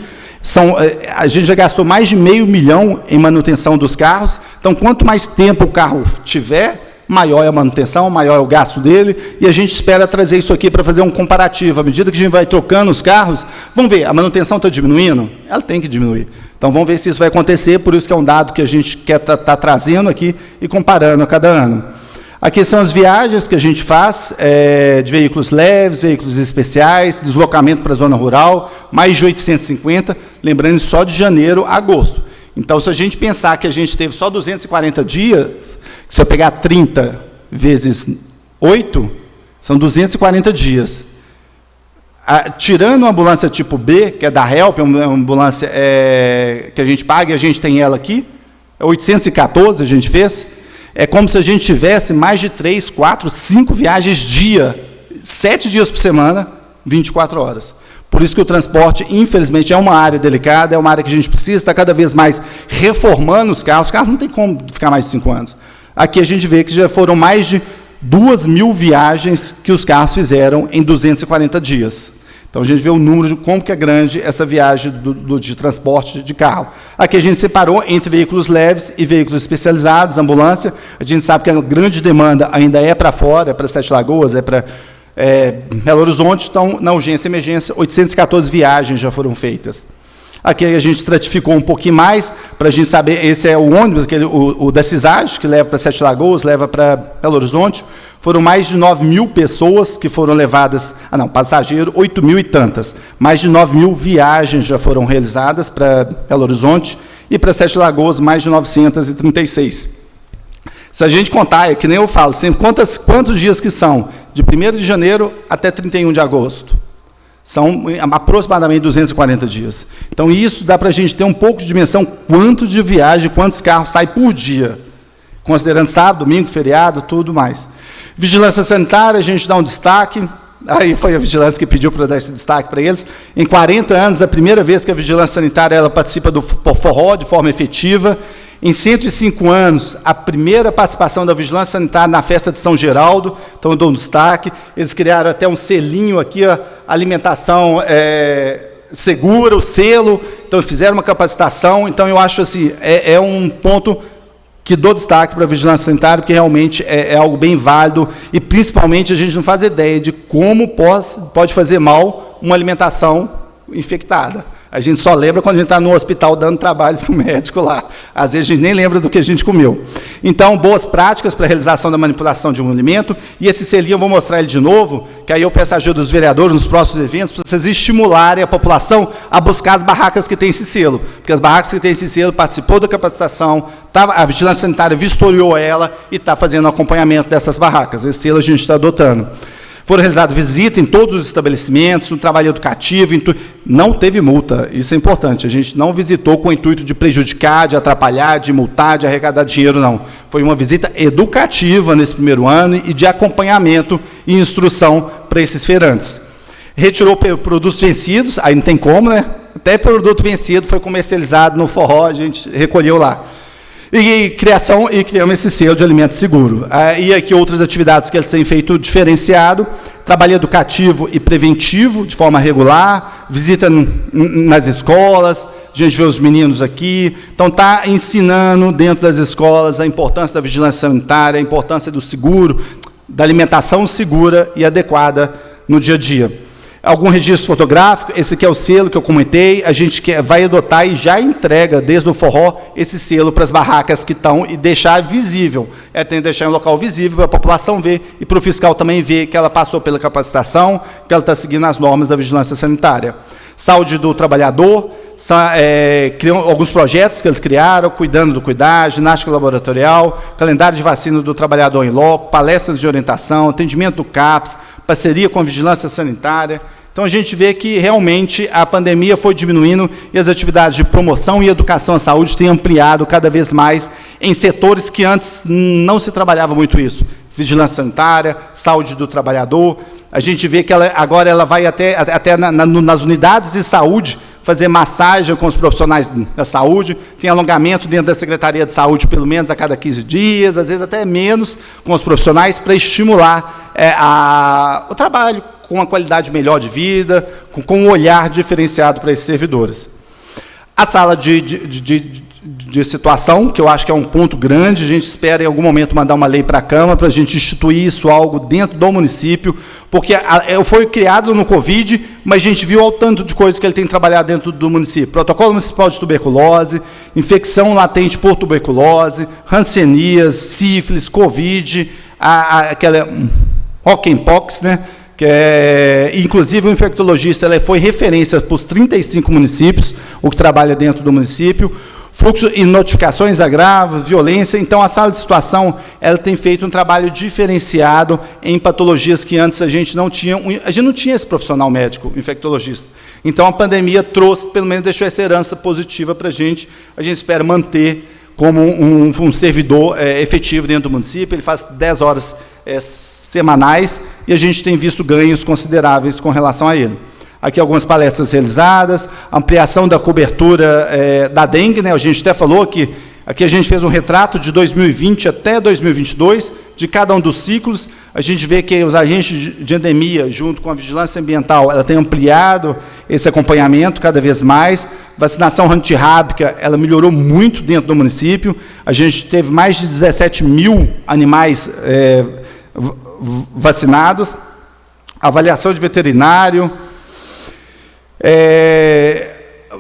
a gente já gastou mais de R$500 mil em manutenção dos carros, então, quanto mais tempo o carro tiver, maior é a manutenção, maior é o gasto dele, e a gente espera trazer isso aqui para fazer um comparativo. À medida que a gente vai trocando os carros, vamos ver, a manutenção está diminuindo? Ela tem que diminuir. Então, vamos ver se isso vai acontecer, por isso que é um dado que a gente quer tá trazendo aqui e comparando a cada ano. Aqui são as viagens que a gente faz, de veículos leves, veículos especiais, deslocamento para a zona rural, mais de 850, lembrando só de janeiro a agosto. Então, se a gente pensar que a gente teve só 240 dias, se eu pegar 30 vezes 8, são 240 dias. Tirando a ambulância tipo B, que é da HELP, é uma ambulância que a gente paga, e a gente tem ela aqui, 814 a gente fez. É como se a gente tivesse mais de 3, 4, 5 viagens dia, 7 dias por semana, 24 horas. Por isso que o transporte, infelizmente, é uma área delicada, é uma área que a gente precisa estar cada vez mais reformando os carros. Os carros não tem como ficar mais de 5 anos. Aqui a gente vê que já foram mais de 2.000 viagens que os carros fizeram em 240 dias. Então, a gente vê o número de como que é grande essa viagem de transporte de carro. Aqui a gente separou entre veículos leves e veículos especializados, ambulância. A gente sabe que a grande demanda ainda é para fora, é para Sete Lagoas, é para Belo Horizonte. Então, na urgência e emergência, 814 viagens já foram feitas. Aqui a gente estratificou um pouquinho mais, para a gente saber, esse é o ônibus, o da CISAG, que leva para Sete Lagoas, leva para Belo Horizonte. Foram mais de 9.000 pessoas que foram levadas, passageiro, 8.000 e tantas. Mais de 9.000 viagens já foram realizadas para Belo Horizonte e para Sete Lagoas, mais de 936. Se a gente contar, é que nem eu falo, sempre, quantos dias que são? De 1º de janeiro até 31 de agosto. São aproximadamente 240 dias. Então, isso dá para a gente ter um pouco de dimensão quanto de viagem, quantos carros saem por dia, considerando sábado, domingo, feriado, tudo mais. Vigilância sanitária, a gente dá um destaque, aí foi a vigilância que pediu para dar esse destaque para eles. Em 40 anos, a primeira vez que a vigilância sanitária ela participa do forró de forma efetiva. Em 105 anos, a primeira participação da vigilância sanitária na festa de São Geraldo, então eu dou um destaque. Eles criaram até um selinho aqui, alimentação segura, o selo, então fizeram uma capacitação, então eu acho assim, é um ponto que dou destaque para a vigilância sanitária, porque realmente é algo bem válido, e principalmente a gente não faz ideia de como pode fazer mal uma alimentação infectada. A gente só lembra quando a gente está no hospital dando trabalho para o médico lá. Às vezes a gente nem lembra do que a gente comeu. Então, boas práticas para a realização da manipulação de um alimento. E esse selinho eu vou mostrar ele de novo, que aí eu peço a ajuda dos vereadores nos próximos eventos, para vocês estimularem a população a buscar as barracas que têm esse selo. Porque as barracas que têm esse selo participou da capacitação, a vigilância sanitária vistoriou ela e está fazendo o acompanhamento dessas barracas. Esse selo a gente está adotando. Foram realizadas visitas em todos os estabelecimentos, no trabalho educativo, não teve multa, isso é importante. A gente não visitou com o intuito de prejudicar, de atrapalhar, de multar, de arrecadar dinheiro, não. Foi uma visita educativa nesse primeiro ano e de acompanhamento e instrução para esses feirantes. Retirou produtos vencidos, aí não tem como, né? Até produto vencido foi comercializado no forró, a gente recolheu lá. E criamos esse selo de alimento seguro. E aqui outras atividades que eles têm feito diferenciado, trabalho educativo e preventivo, de forma regular, visita nas escolas, a gente vê os meninos aqui, então está ensinando dentro das escolas a importância da vigilância sanitária, a importância do seguro, da alimentação segura e adequada no dia a dia. Algum registro fotográfico, esse aqui é o selo que eu comentei, a gente vai adotar e já entrega desde o forró esse selo para as barracas que estão e deixar visível. Tem que deixar em local visível para a população ver e para o fiscal também ver que ela passou pela capacitação, que ela está seguindo as normas da vigilância sanitária. Saúde do trabalhador, criam alguns projetos que eles criaram, cuidando do cuidar, ginástica laboratorial, calendário de vacina do trabalhador em loco, palestras de orientação, atendimento do CAPS, parceria com a vigilância sanitária. Então, a gente vê que, realmente, a pandemia foi diminuindo e as atividades de promoção e educação à saúde têm ampliado cada vez mais em setores que antes não se trabalhava muito isso. Vigilância sanitária, saúde do trabalhador. A gente vê que agora ela vai até nas unidades de saúde fazer massagem com os profissionais da saúde, tem alongamento dentro da Secretaria de Saúde, pelo menos a cada 15 dias, às vezes até menos, com os profissionais, para estimular o trabalho com uma qualidade melhor de vida, com um olhar diferenciado para esses servidores. A sala de situação, que eu acho que é um ponto grande, a gente espera em algum momento mandar uma lei para a Câmara, para a gente instituir isso algo dentro do município, porque foi criado no Covid, mas a gente viu o tanto de coisas que ele tem trabalhado dentro do município. Protocolo municipal de tuberculose, infecção latente por tuberculose, hanseníase, sífilis, Covid, aquela Monkeypox, né? Inclusive, o infectologista foi referência para os 35 municípios, o que trabalha dentro do município, fluxo e notificações, agravos, violência. Então, a sala de situação ela tem feito um trabalho diferenciado em patologias que antes a gente não tinha esse profissional médico, infectologista. Então, a pandemia trouxe, pelo menos deixou essa herança positiva para a gente espera manter como um servidor efetivo dentro do município. Ele faz 10 horas semanais e a gente tem visto ganhos consideráveis com relação a ele. Aqui algumas palestras realizadas, ampliação da cobertura da dengue, né? A gente até falou que aqui a gente fez um retrato de 2020 até 2022, de cada um dos ciclos. A gente vê que os agentes de endemia, junto com a vigilância ambiental, ela tem ampliado esse acompanhamento cada vez mais. Vacinação antirrábica, ela melhorou muito dentro do município. A gente teve mais de 17 mil animais vacinados. Avaliação de veterinário.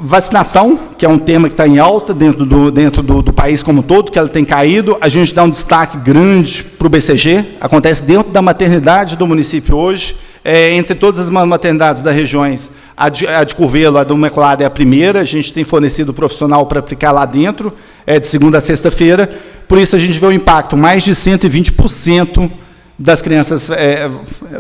Vacinação, que é um tema que está em alta dentro do país como um todo, que ela tem caído. A gente dá um destaque grande para o BCG, acontece dentro da maternidade do município hoje, entre todas as maternidades das regiões, a de Curvelo, a do Imaculada é a primeira, a gente tem fornecido profissional para aplicar lá dentro, de segunda a sexta-feira, por isso a gente vê o impacto, mais de 120% das crianças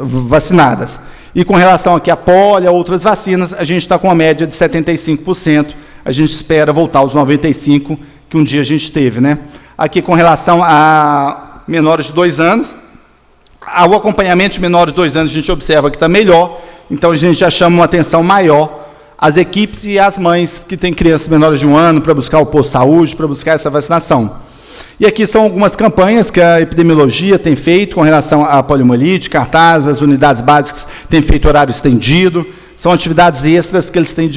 vacinadas. E com relação aqui a polio, a outras vacinas, a gente está com uma média de 75%. A gente espera voltar aos 95% que um dia a gente teve, né? Aqui com relação a menores de 2 anos, o acompanhamento de menores de 2 anos a gente observa que está melhor, então a gente já chama uma atenção maior às equipes e às mães que têm crianças menores de 1 ano para buscar o posto de saúde, para buscar essa vacinação. E aqui são algumas campanhas que a epidemiologia tem feito com relação à poliomielite, cartaz, as unidades básicas têm feito horário estendido, são atividades extras que eles têm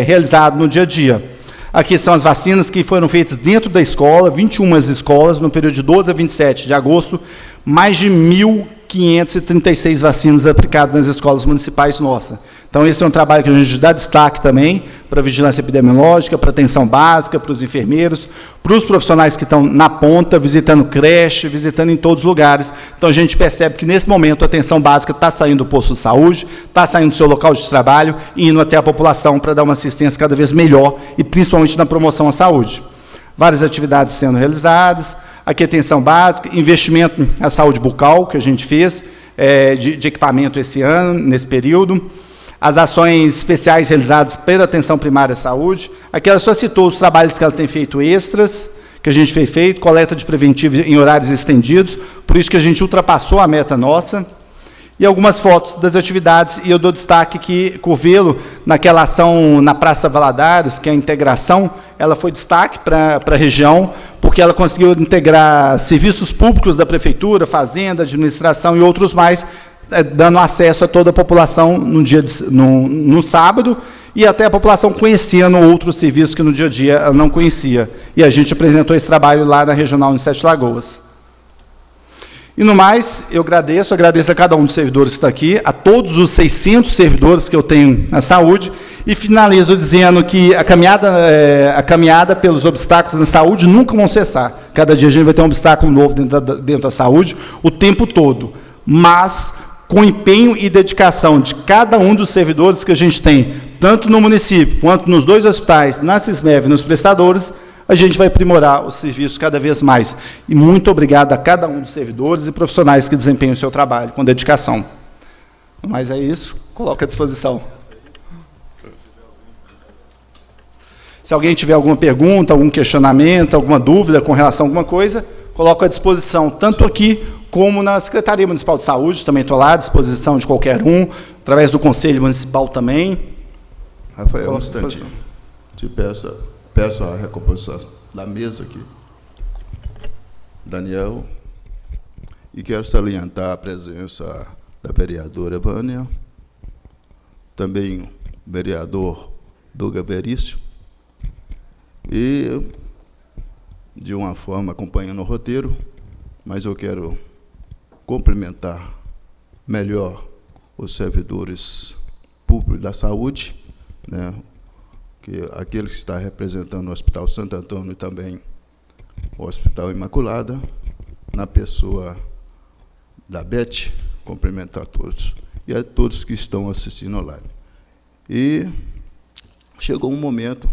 realizado no dia a dia. Aqui são as vacinas que foram feitas dentro da escola, 21 escolas, no período de 12 a 27 de agosto, mais de 1.536 vacinas aplicadas nas escolas municipais nossas. Então, esse é um trabalho que a gente dá destaque também para a vigilância epidemiológica, para a atenção básica, para os enfermeiros, para os profissionais que estão na ponta, visitando creche, visitando em todos os lugares. Então, a gente percebe que, nesse momento, a atenção básica está saindo do posto de saúde, está saindo do seu local de trabalho e indo até a população para dar uma assistência cada vez melhor e, principalmente, na promoção à saúde. Várias atividades sendo realizadas. Aqui, atenção básica, investimento na saúde bucal, que a gente fez, de equipamento esse ano, nesse período. As ações especiais realizadas pela atenção primária à saúde. Aqui ela só citou os trabalhos que ela tem feito extras, que a gente fez feito, coleta de preventivo em horários estendidos, por isso que a gente ultrapassou a meta nossa. E algumas fotos das atividades, e eu dou destaque que Curvelo, naquela ação na Praça Valadares, que é a integração, ela foi destaque para a região, porque ela conseguiu integrar serviços públicos da prefeitura, fazenda, administração e outros mais, dando acesso a toda a população no sábado, e até a população conhecendo outros serviços que no dia a dia ela não conhecia. E a gente apresentou esse trabalho lá na Regional em Sete Lagoas. E no mais, eu agradeço a cada um dos servidores que está aqui, a todos os 600 servidores que eu tenho na saúde, e finalizo dizendo que a caminhada pelos obstáculos na saúde nunca vão cessar. Cada dia a gente vai ter um obstáculo novo dentro da saúde, o tempo todo. Mas, com empenho e dedicação de cada um dos servidores que a gente tem, tanto no município, quanto nos 2 hospitais, na Cismev e nos prestadores, a gente vai aprimorar os serviços cada vez mais. E muito obrigado a cada um dos servidores e profissionais que desempenham o seu trabalho com dedicação. Mas é isso, coloco à disposição. Se alguém tiver alguma pergunta, algum questionamento, alguma dúvida com relação a alguma coisa, coloco à disposição, tanto aqui como na Secretaria Municipal de Saúde, também estou lá à disposição de qualquer um, através do Conselho Municipal também. Rafael, um instantinho. Te peço a recomposição da mesa aqui. Daniel. E quero salientar a presença da vereadora Vânia, também o vereador Duga Verício, e, de uma forma, acompanhando o roteiro, mas eu quero cumprimentar melhor os servidores públicos da saúde, né, que aquele que está representando o Hospital Santo Antônio e também o Hospital Imaculada, na pessoa da Beth, cumprimentar a todos, e a todos que estão assistindo online. E chegou um momento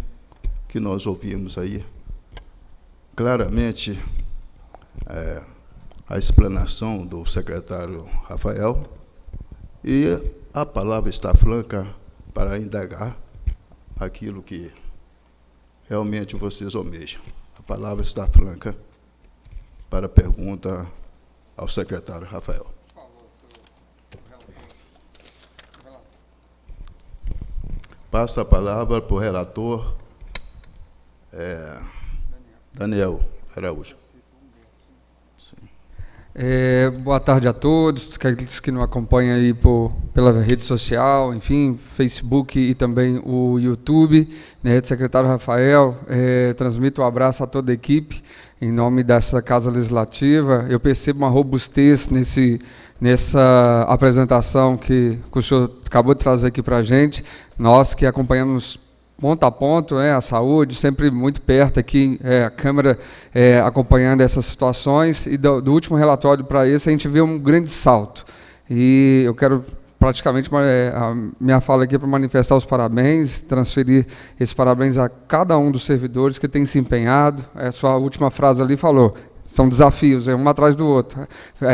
que nós ouvimos aí, claramente, a explanação do secretário Rafael, e a palavra está franca para indagar aquilo que realmente vocês almejam. A palavra está franca para a pergunta ao secretário Rafael. Passa a palavra para o relator Daniel Araújo. Boa tarde a todos, aqueles que nos acompanham aí pela rede social, enfim, Facebook e também o YouTube, né, secretário Rafael, transmito um abraço a toda a equipe, em nome dessa Casa Legislativa. Eu percebo uma robustez nessa apresentação que o senhor acabou de trazer aqui para a gente, nós que acompanhamos ponto a ponto, a saúde, sempre muito perto aqui, a Câmara acompanhando essas situações, e do último relatório para esse, a gente vê um grande salto. E eu quero praticamente a minha fala aqui para manifestar os parabéns, transferir esses parabéns a cada um dos servidores que tem se empenhado. A sua última frase ali falou, são desafios, um atrás do outro.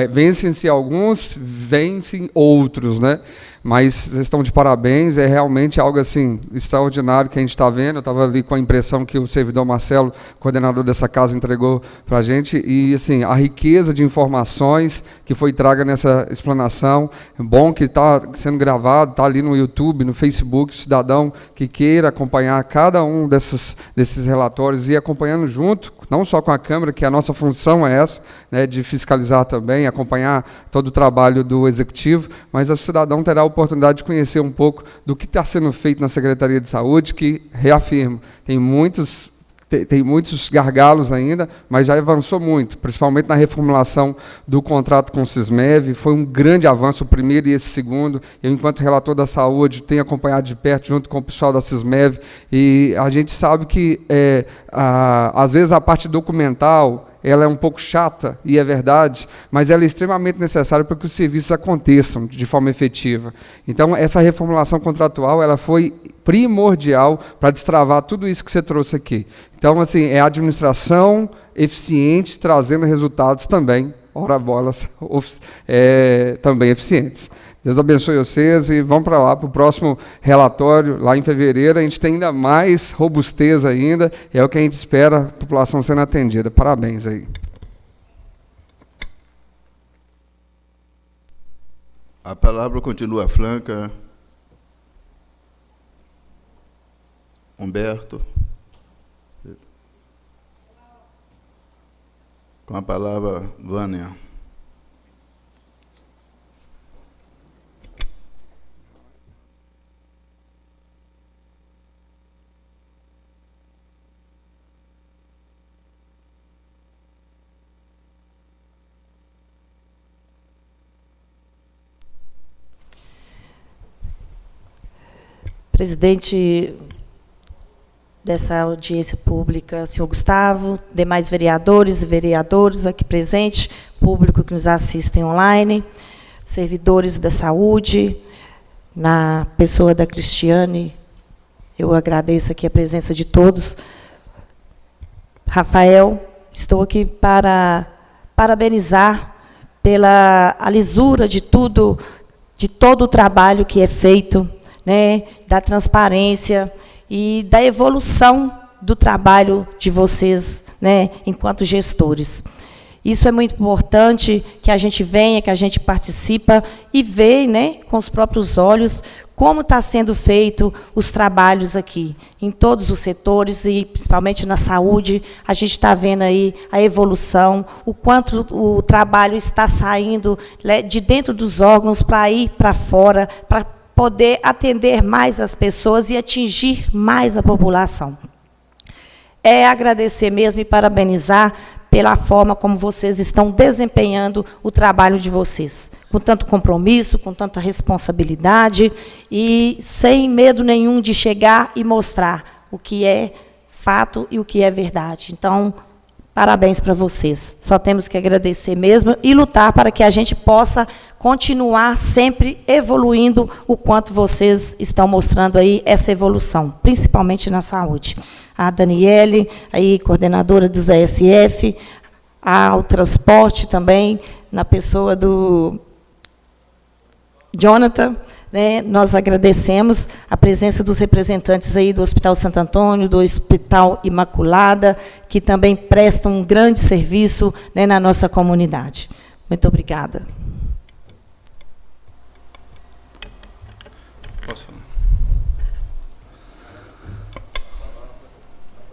Vencem-se alguns, vencem outros, né? Mas vocês estão de parabéns, é realmente algo assim extraordinário que a gente está vendo. Eu estava ali com a impressão que o servidor Marcelo, coordenador dessa casa, entregou para a gente, e assim, a riqueza de informações que foi traga nessa explanação, é bom que está sendo gravado, está ali no YouTube, no Facebook, o cidadão que queira acompanhar cada um desses relatórios e acompanhando junto, não só com a Câmara, que a nossa função é essa, né, de fiscalizar também, acompanhar todo o trabalho do Executivo, mas o cidadão terá a oportunidade de conhecer um pouco do que está sendo feito na Secretaria de Saúde, que, reafirmo, tem muitos gargalos ainda, mas já avançou muito, principalmente na reformulação do contrato com o Sismev. Foi um grande avanço, o primeiro e esse segundo. Eu, enquanto relator da saúde, tenho acompanhado de perto, junto com o pessoal da Sismev, e a gente sabe que, às vezes, a parte documental ela é um pouco chata, e é verdade, mas ela é extremamente necessária para que os serviços aconteçam de forma efetiva. Então, essa reformulação contratual ela foi primordial para destravar tudo isso que você trouxe aqui. Então, assim, é a administração eficiente, trazendo resultados também, ora bolas, também eficientes. Deus abençoe vocês e vamos para lá, para o próximo relatório, lá em fevereiro. A gente tem ainda mais robustez ainda, é o que a gente espera, a população sendo atendida. Parabéns aí. A palavra continua franca. Humberto. Com a palavra, Vânia. Presidente dessa audiência pública, senhor Gustavo, demais vereadores e vereadoras aqui presentes, público que nos assistem online, servidores da saúde, na pessoa da Cristiane, eu agradeço aqui a presença de todos. Rafael, estou aqui para parabenizar pela a lisura de todo o trabalho que é feito, né, da transparência e da evolução do trabalho de vocês, né, enquanto gestores. Isso é muito importante, que a gente venha, que a gente participa e vê, né, com os próprios olhos como está sendo feito os trabalhos aqui, em todos os setores e principalmente na saúde. A gente está vendo aí a evolução, o quanto o trabalho está saindo de dentro dos órgãos para ir para fora, para poder atender mais as pessoas e atingir mais a população. É agradecer mesmo e parabenizar pela forma como vocês estão desempenhando o trabalho de vocês, com tanto compromisso, com tanta responsabilidade e sem medo nenhum de chegar e mostrar o que é fato e o que é verdade. Então, parabéns para vocês. Só temos que agradecer mesmo e lutar para que a gente possa continuar sempre evoluindo o quanto vocês estão mostrando aí essa evolução, principalmente na saúde. A Daniele, aí, coordenadora dos ASF, ao transporte também, na pessoa do Jonathan, né, nós agradecemos a presença dos representantes aí do Hospital Santo Antônio, do Hospital Imaculada, que também prestam um grande serviço, né, na nossa comunidade. Muito obrigada. Posso falar?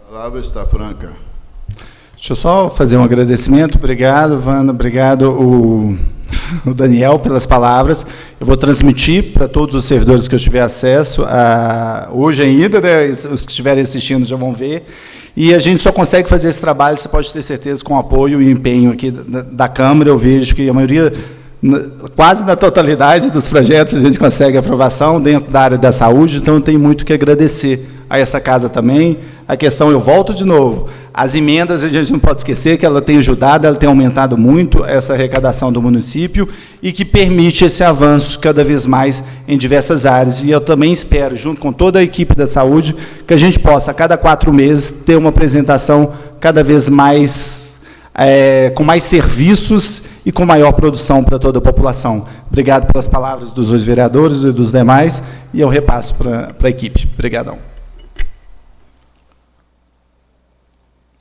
A palavra está franca. Deixa eu só fazer um agradecimento. Obrigado, Vana. Obrigado, o Daniel, pelas palavras. Eu vou transmitir para todos os servidores que eu tiver acesso, hoje ainda, né, os que estiverem assistindo já vão ver. E a gente só consegue fazer esse trabalho, você pode ter certeza, com o apoio e empenho aqui da Câmara. Eu vejo que a maioria, quase na totalidade dos projetos, a gente consegue aprovação dentro da área da saúde, então eu tenho muito que agradecer a essa casa também. A questão, eu volto de novo, as emendas, a gente não pode esquecer que ela tem ajudado, ela tem aumentado muito essa arrecadação do município e que permite esse avanço cada vez mais em diversas áreas. E eu também espero, junto com toda a equipe da saúde, que a gente possa, a cada 4 meses, ter uma apresentação cada vez mais, com mais serviços e com maior produção para toda a população. Obrigado pelas palavras dos dois vereadores e dos demais, e eu repasso para a equipe. Obrigadão.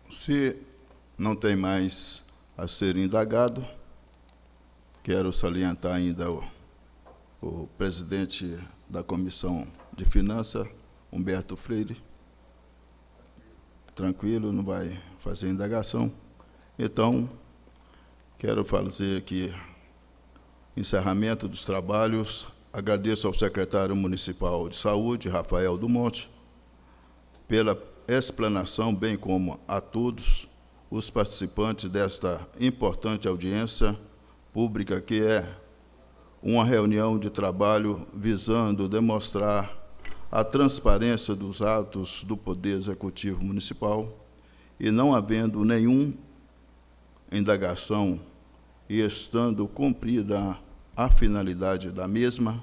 Se não tem mais a ser indagado, quero salientar ainda o presidente da Comissão de Finanças, Humberto Freire. Tranquilo, não vai fazer indagação. Então, quero fazer aqui encerramento dos trabalhos Agradeço ao secretário municipal de saúde, Rafael do Monte, pela explanação, bem como a todos os participantes desta importante audiência pública, que é uma reunião de trabalho visando demonstrar a transparência dos atos do Poder Executivo Municipal e não havendo nenhuma indagação e estando cumprida a finalidade da mesma,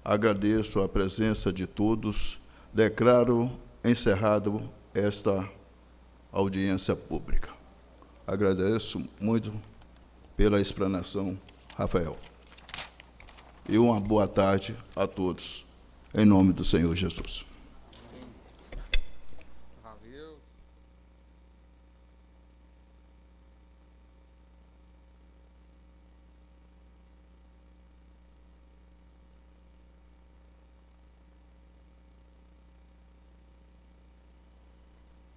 agradeço a presença de todos, declaro encerrado esta audiência pública. Agradeço muito pela explanação, Rafael. E uma boa tarde a todos, em nome do Senhor Jesus. Valeu.